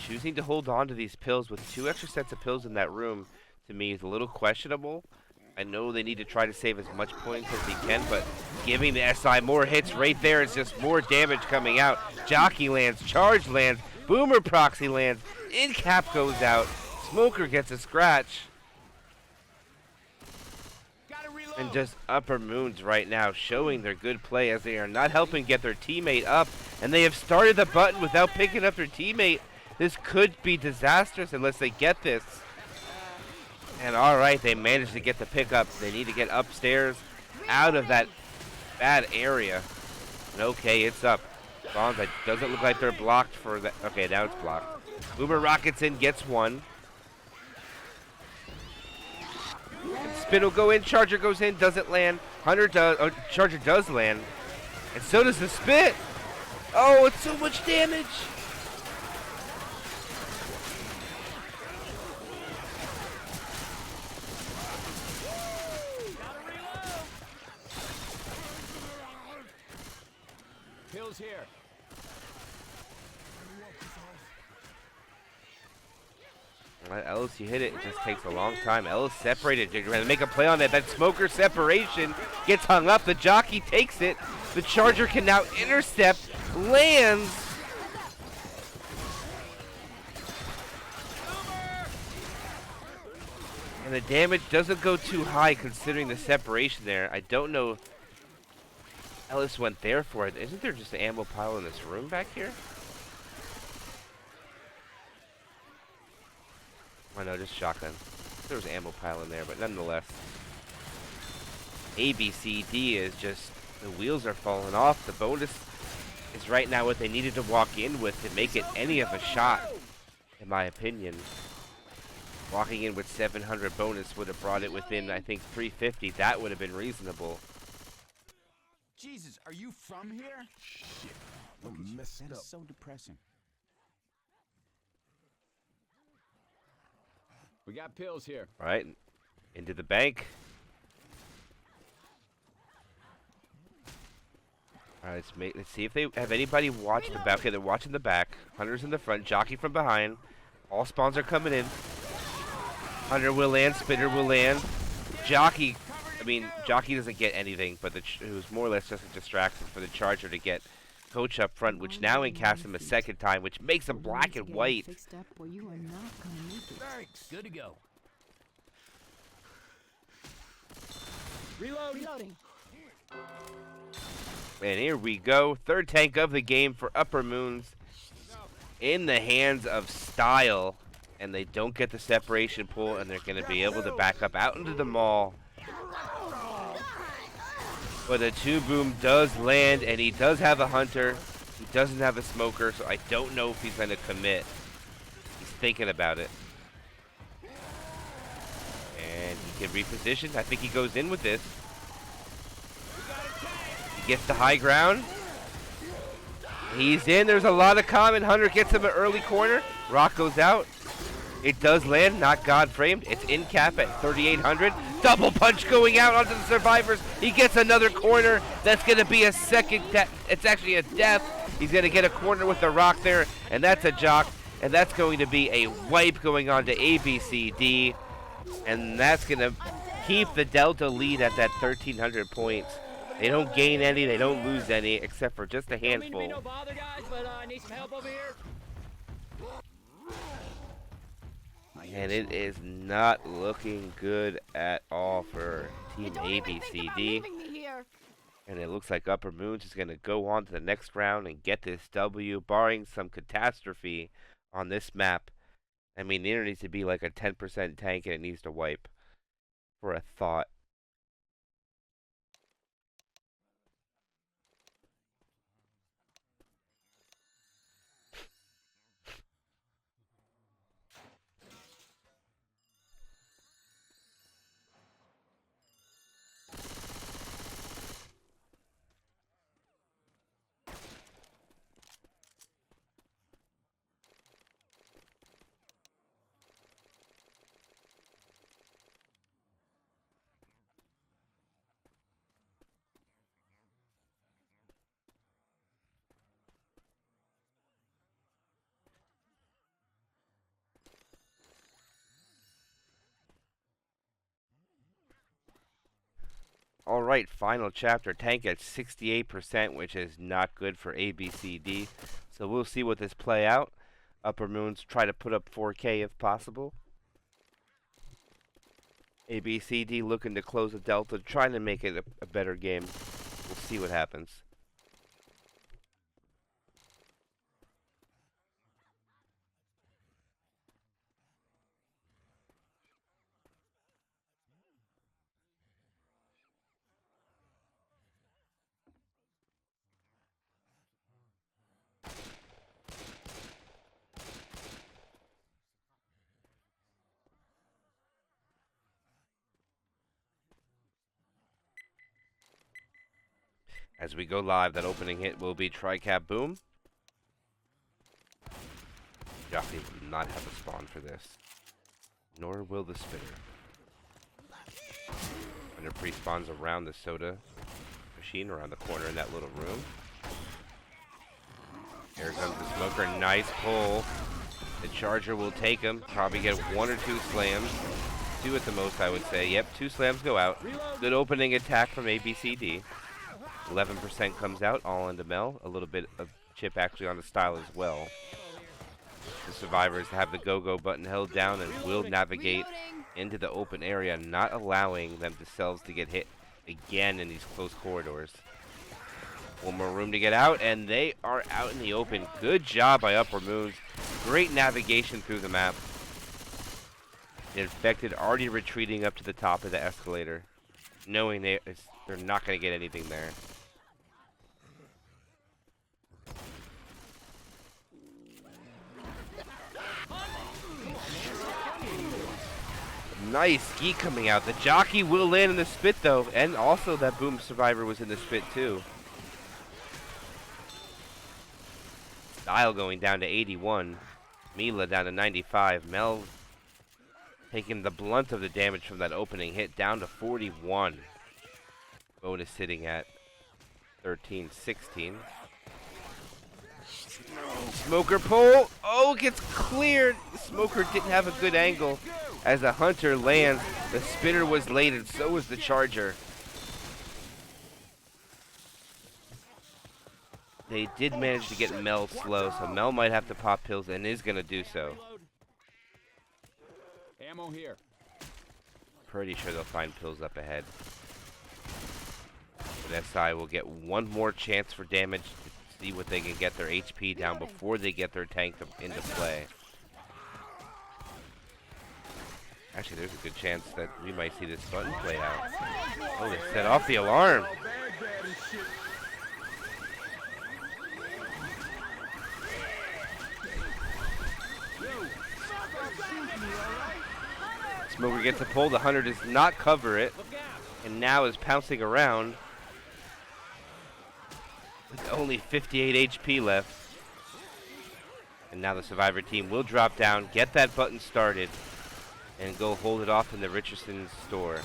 Choosing to hold on to these pills with 2 extra sets of pills in that room, to me, is a little questionable. I know they need to try to save as much points as they can, but giving the SI more hits right there is just more damage coming out. Jockey lands, Charge lands, Boomer proxy lands, Incap goes out, Smoker gets a scratch. And just Upper Moons right now showing their good play as they are not helping get their teammate up. And they have started the button without picking up their teammate. This could be disastrous unless they get this. And alright, they managed to get the pickup. They need to get upstairs out of that bad area. And okay, it's up. Bonds, it doesn't look like they're blocked for that. Okay, now it's blocked. Boomer rockets in, gets one. Spin will go in, Charger goes in, doesn't land. Hunter does, Charger does land. And so does the spit. Oh, it's so much damage. Pills here. Ellis, you hit it. It just takes a long time. Ellis separated. They're going to make a play on that. That smoker separation gets hung up. The jockey takes it. The Charger can now intercept. Lands. And the damage doesn't go too high considering the separation there. I don't know if Ellis went there for it. Isn't there just an ammo pile in this room back here? I know, just shotgun. There was an ammo pile in there, but nonetheless. ABCD is just, the wheels are falling off. The bonus is right now what they needed to walk in with to make it any of a shot, in my opinion. Walking in with 700 bonus would have brought it within, I think, 350. That would have been reasonable. Jesus, are you from here? Shit. I'm messed That up. is so depressing. We got pills here. All right, into the bank. All right, let's see if they have anybody watch the back. Okay, they're watching the back. Hunter's in the front, jockey from behind. All spawns are coming in. Hunter will land, Spitter will land. Jockey doesn't get anything, but it was more or less just a distraction for the Charger to get Coach up front, which now encasts him a second time, which makes him black and white. Thanks. Good to go. Reloading. And here we go. Third tank of the game for Upper Moons. In the hands of Style. And they don't get the separation pull, and they're going to be able to back up out into the mall. But a 2-boom does land, and he does have a Hunter. He doesn't have a smoker, so I don't know if he's going to commit. He's thinking about it. And he can reposition. I think he goes in with this. He gets the high ground. He's in. There's a lot of common. Hunter gets him an early corner. Rock goes out. It does land, not God framed. It's in cap at 3,800. Double punch going out onto the survivors. He gets another corner. That's going to be a second death. It's actually a death. He's going to get a corner with the rock there, and that's a jock. And that's going to be a wipe going on to ABCD. And that's going to keep the Delta lead at that 1,300 points. They don't gain any, they don't lose any, except for just a handful. Don't mean to be no bother, guys, but I need some help over here. And it is not looking good at all for Team ABCD. And it looks like Upper Moons is going to go on to the next round and get this W, barring some catastrophe on this map. I mean, there needs to be like a 10% tank and it needs to wipe for a thought. Alright, final chapter. Tank at 68%, which is not good for ABCD. So we'll see what this play out. Upper Moons try to put up 4K if possible. ABCD looking to close the Delta, trying to make it a better game. We'll see what happens. As we go live, that opening hit will be Tri-Cap Boom. Jockey will not have a spawn for this. Nor will the Spitter. Under pre-spawns around the soda machine, around the corner in that little room. Here comes the smoker. Nice pull. The Charger will take him. Probably get 1 or 2 slams. 2 at the most, I would say. Yep, 2 slams go out. Good opening attack from ABCD. 11% comes out, all into Mel. A little bit of chip actually on the style as well. The survivors have the go-go button held down and will navigate into the open area, not allowing themselves to get hit again in these close corridors. 1 more room to get out, and they are out in the open. Good job by Upper Moons. Great navigation through the map. The infected already retreating up to the top of the escalator, knowing they're not going to get anything there. Nice ski coming out. The jockey will land in the spit though, and also that boom survivor was in the spit too. Style going down to 81. Mila down to 95. Mel taking the blunt of the damage from that opening hit down to 41. Bonus sitting at 13, 16. Smoker pull. Oh, gets cleared. Smoker didn't have a good angle. As a hunter lands, the spinner was late and so was the Charger. They did manage to get Mel slow, so Mel might have to pop pills and is going to do so. Ammo here. Pretty sure they'll find pills up ahead. But SI will get 1 more chance for damage to see what they can get their HP down before they get their tank into play. Actually, there's a good chance that we might see this button play out. Oh, they set off the alarm. Smoker gets a pull. The Hunter does not cover it, and now is pouncing around with only 58 HP left. And now the Survivor team will drop down, get that button started, and go hold it off in the Richardson's store.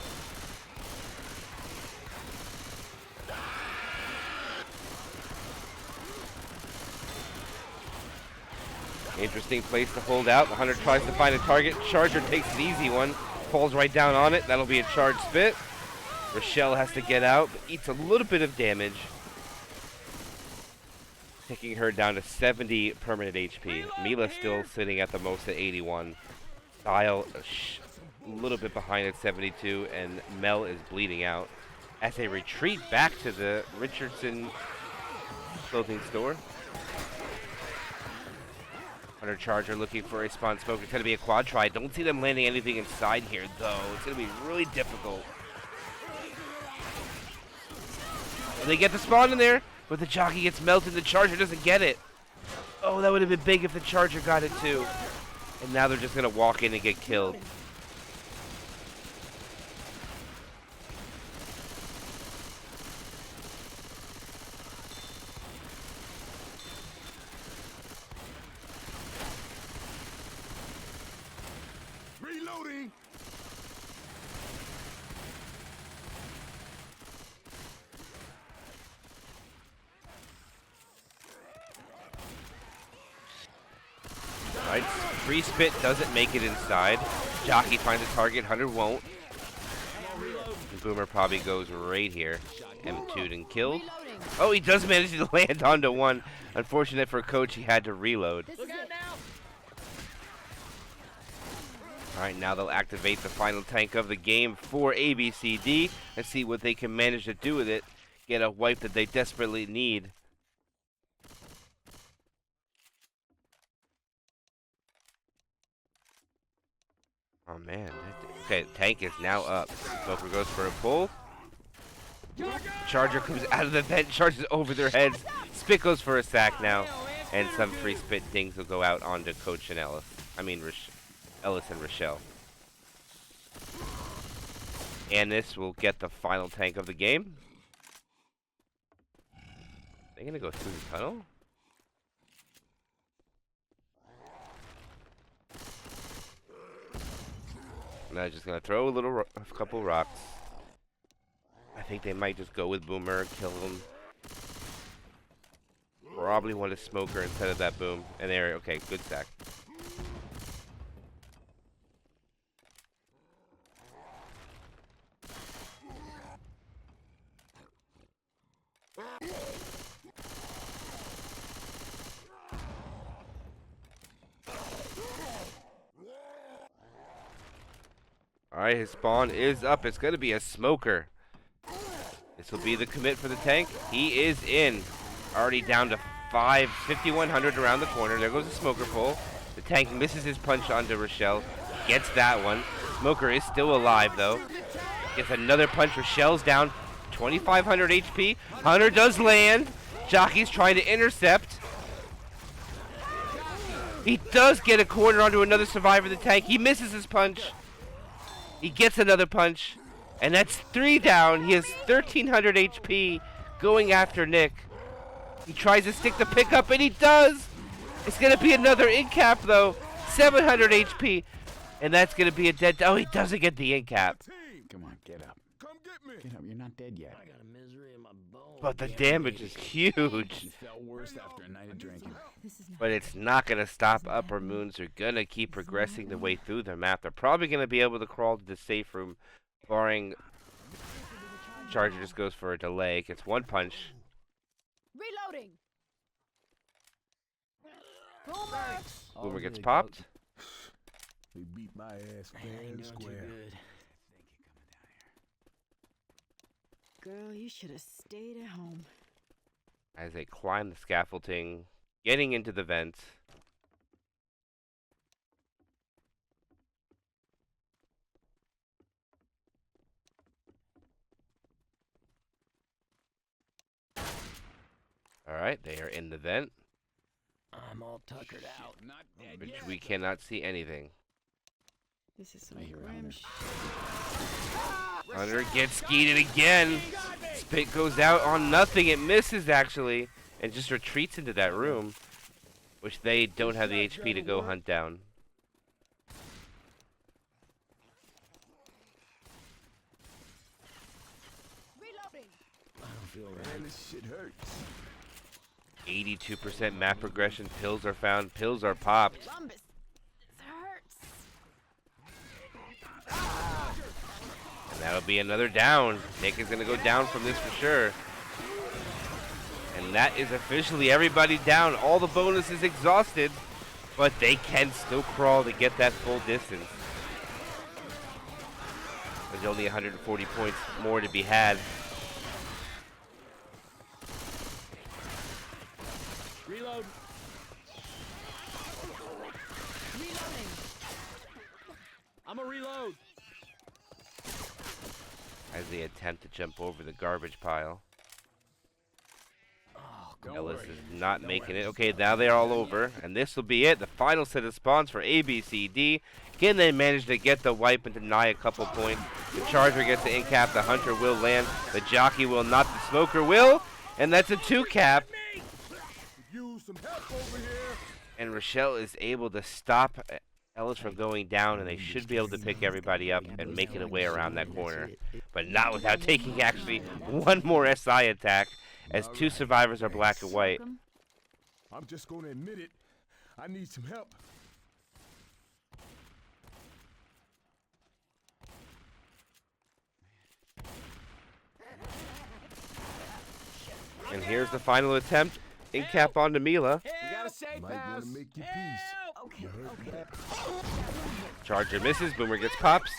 Interesting place to hold out. The Hunter tries to find a target. Charger takes an easy one. Falls right down on it. That'll be a charged spit. Rochelle has to get out, but eats a little bit of damage, taking her down to 70 permanent HP. Mila still sitting at the most at 81. Style a little bit behind at 72, and Mel is bleeding out as they retreat back to the Richardson clothing store. Hunter Charger looking for a spawn smoke. It's going to be a quad try. Don't see them landing anything inside here, though. It's going to be really difficult. They get the spawn in there, but the jockey gets melted. The Charger doesn't get it. Oh, that would have been big if the Charger got it, too. And now they're just going to walk in and get killed. Reloading. Right, free spit doesn't make it inside. Jockey finds a target, Hunter won't. And Boomer probably goes right here. M2'd and killed. Oh, he does manage to land onto one. Unfortunate for Coach, he had to reload. Alright, now they'll activate the final tank of the game for ABCD and see what they can manage to do with it. Get a wipe that they desperately need. Oh man, okay, tank is now up. Smoker goes for a pull. Charger comes out of the vent, charges over their heads. Spit goes for a sack now. And some free spit dings will go out onto Coach and Ellis. Ellis and Rochelle. And this will get the final tank of the game. They're gonna go through the tunnel? Now just gonna throw a couple rocks. I think they might just go with Boomer, kill him. Probably want a Smoker instead of that boom. And there, okay, good sack. Alright, his spawn is up. It's going to be a smoker. This will be the commit for the tank. He is in. Already down to 5,100 around the corner. There goes the smoker pull. The tank misses his punch onto Rochelle. Gets that one. Smoker is still alive, though. Gets another punch. Rochelle's down. 2,500 HP. Hunter does land. Jockey's trying to intercept. He does get a corner onto another survivor of the tank. He misses his punch. He gets another punch. And that's 3 down. He has 1,300 HP going after Nick. He tries to stick the pickup, and he does. It's going to be another in cap, though. 700 HP. And that's going to be a dead... Oh, he doesn't get the in cap. Come on, get up. Come get me. Get up, you're not dead yet. I got a misery in my bones. But the damage is huge. You felt worse after a night of drinking. But it's not going to stop Upper Moons. They're going to keep progressing the way through their map. They're probably going to be able to crawl to the safe room, barring... Charger just goes for a delay. Gets one punch. Reloading. Boomer. Boomer gets popped. They beat my ass fair and square. Girl, you should have stayed at home. As they climb the scaffolding, getting into the vents. Alright, they are in the vent, I'm all tuckered out. Not dead which yet. we cannot see anything. This is some I hear grim Hunter. shit. Hunter gets skeeted again. Spit goes out on nothing. It misses, actually, and just retreats into that room, which they don't have the HP to go hunt down. Reloading. I don't feel right. Man, this shit hurts. 82% map progression. Pills are found. Pills are popped. Lumbus. This hurts. And that'll be another down. Nick is going to go down from this for sure. And that is officially everybody down. All the bonuses exhausted. But they can still crawl to get that full distance. There's only 140 points more to be had. Reload. Reloading. I'm a reload. As they attempt to jump over the garbage pile. Ellis is not making it. Okay, now they're all over. And this will be it. The final set of spawns for ABCD. Can they manage to get the wipe and deny a couple points? The Charger gets the in cap. The Hunter will land. The Jockey will not. The Smoker will. And that's a 2 cap. Use some help over here. And Rochelle is able to stop Ellis from going down. And they should be able to pick everybody up and make it a way around that corner. But not without taking actually one more SI attack. As 2 survivors are black and white. I'm just gonna admit it. I need some help. And here's the final attempt. In cap onto Mila. We got a safe Might house. wanna make your peace. Okay, You heard okay. that? Charger misses. Boomer gets pops.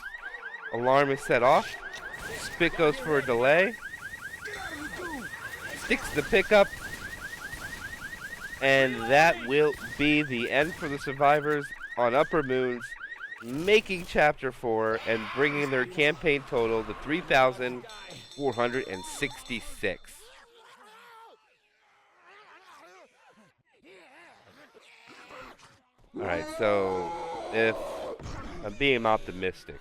Alarm is set off. Spit goes for a delay. Sticks the pickup. And that will be the end for the survivors on Upper Moons, making Chapter 4 and bringing their campaign total to 3,466. Alright, so if I'm being optimistic,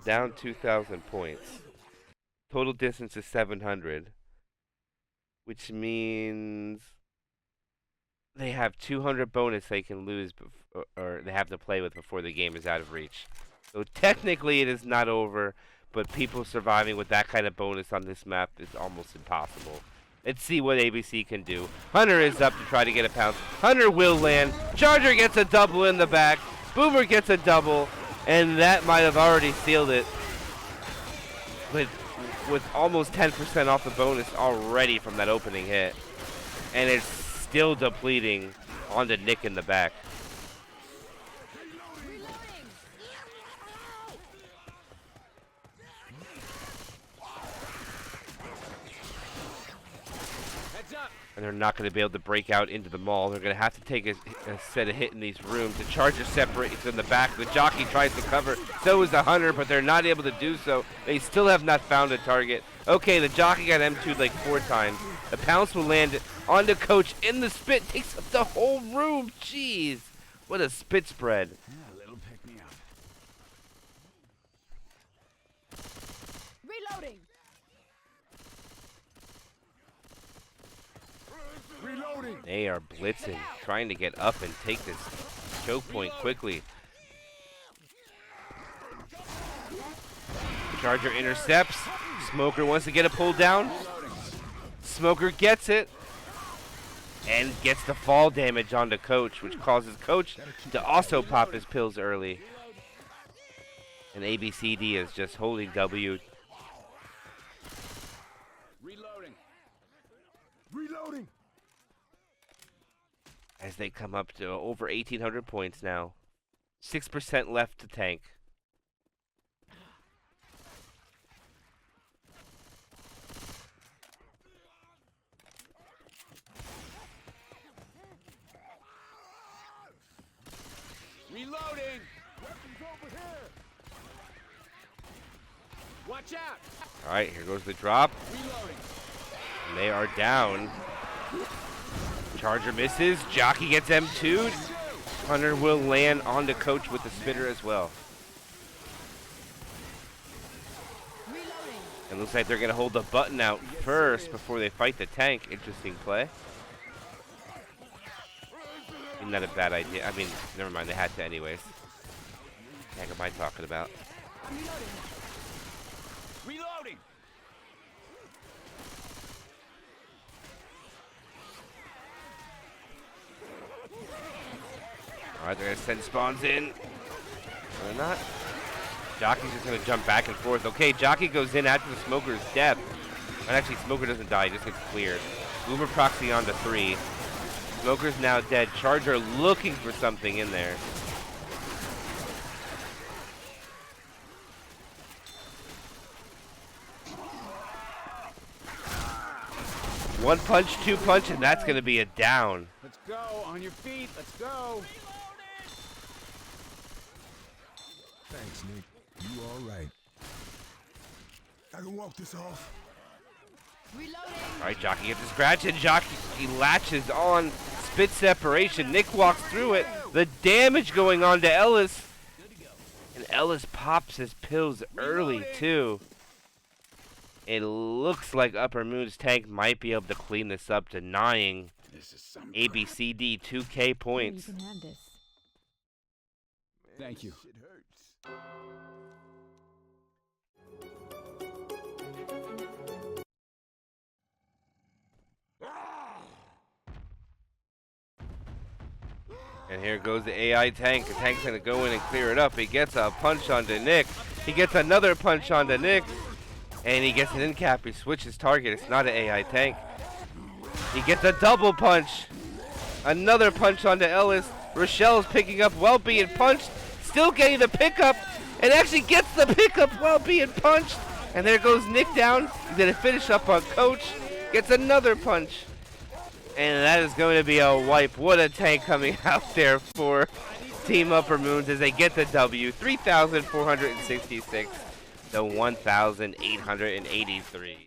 down 2,000 points. Total distance is 700, which means they have 200 bonus they can lose, or they have to play with before the game is out of reach. So technically it is not over, but people surviving with that kind of bonus on this map is almost impossible. Let's see what ABC can do. Hunter is up to try to get a pounce. Hunter will land. Charger gets a double in the back. Boomer gets a double, and that might have already sealed it. But with almost 10% off the bonus already from that opening hit. And it's still depleting onto Nick in the back. And they're not going to be able to break out into the mall. They're going to have to take a set of hit in these rooms. The Charger separates in the back. The Jockey tries to cover. So is the Hunter, but they're not able to do so. They still have not found a target. Okay, the Jockey got M2'd like 4 times. The Pounce will land on the Coach in the spit. Takes up the whole room. Jeez. What a spit spread. Yeah, a little pick me up. Reloading. Reloading. They are blitzing, trying to get up and take this choke point quickly. Charger intercepts. Smoker wants to get a pull down. Smoker gets it. And gets the fall damage onto Coach, which causes Coach to also pop his pills early. And ABCD is just holding W. Reloading. Reloading. As they come up to over 1,800 points now. 6% left to tank. Reloading. Watch out. All right, here goes the drop. Reloading. And they are down. Charger misses. Jockey gets M2'd. Hunter will land on the Coach with the spitter as well. It looks like they're going to hold the button out first before they fight the tank. Interesting play. Not a bad idea. I mean, never mind. They had to anyways. What the heck am I talking about? Reloading. Alright, they're going to send spawns in. Or they're not. Jockey's just going to jump back and forth. Okay, Jockey goes in after the Smoker's death. And actually, Smoker doesn't die. He just gets cleared. Boomer proxy on to 3. Smoker's now dead. Charger looking for something in there. One punch, 2 punch, and that's going to be a down. Let's go. On your feet. Let's go. Thanks, Nick. You all right. I can walk this off. Reloading. All right, Jockey gets a scratch, and Jockey he latches on. Spit separation. Nick walks through it. The damage going on to Ellis. And Ellis pops his pills early, too. It looks like Upper Moon's tank might be able to clean this up, denying This is some ABCD 2K points. You can have this. Thank you. Shit hurts. And here goes the AI tank. The tank's going to go in and clear it up. He gets a punch onto Nick. He gets another punch onto Nick. And he gets an in cap. He switches target. It's not an AI tank. He gets a double punch. Another punch onto Ellis. Rochelle's picking up while being punched. Still getting the pickup. And actually gets the pickup while being punched. And there goes Nick down. He's going to finish up on Coach. Gets another punch. And that is going to be a wipe. What a tank coming out there for Team Upper Moons as they get the W. 3,466 to 1,883.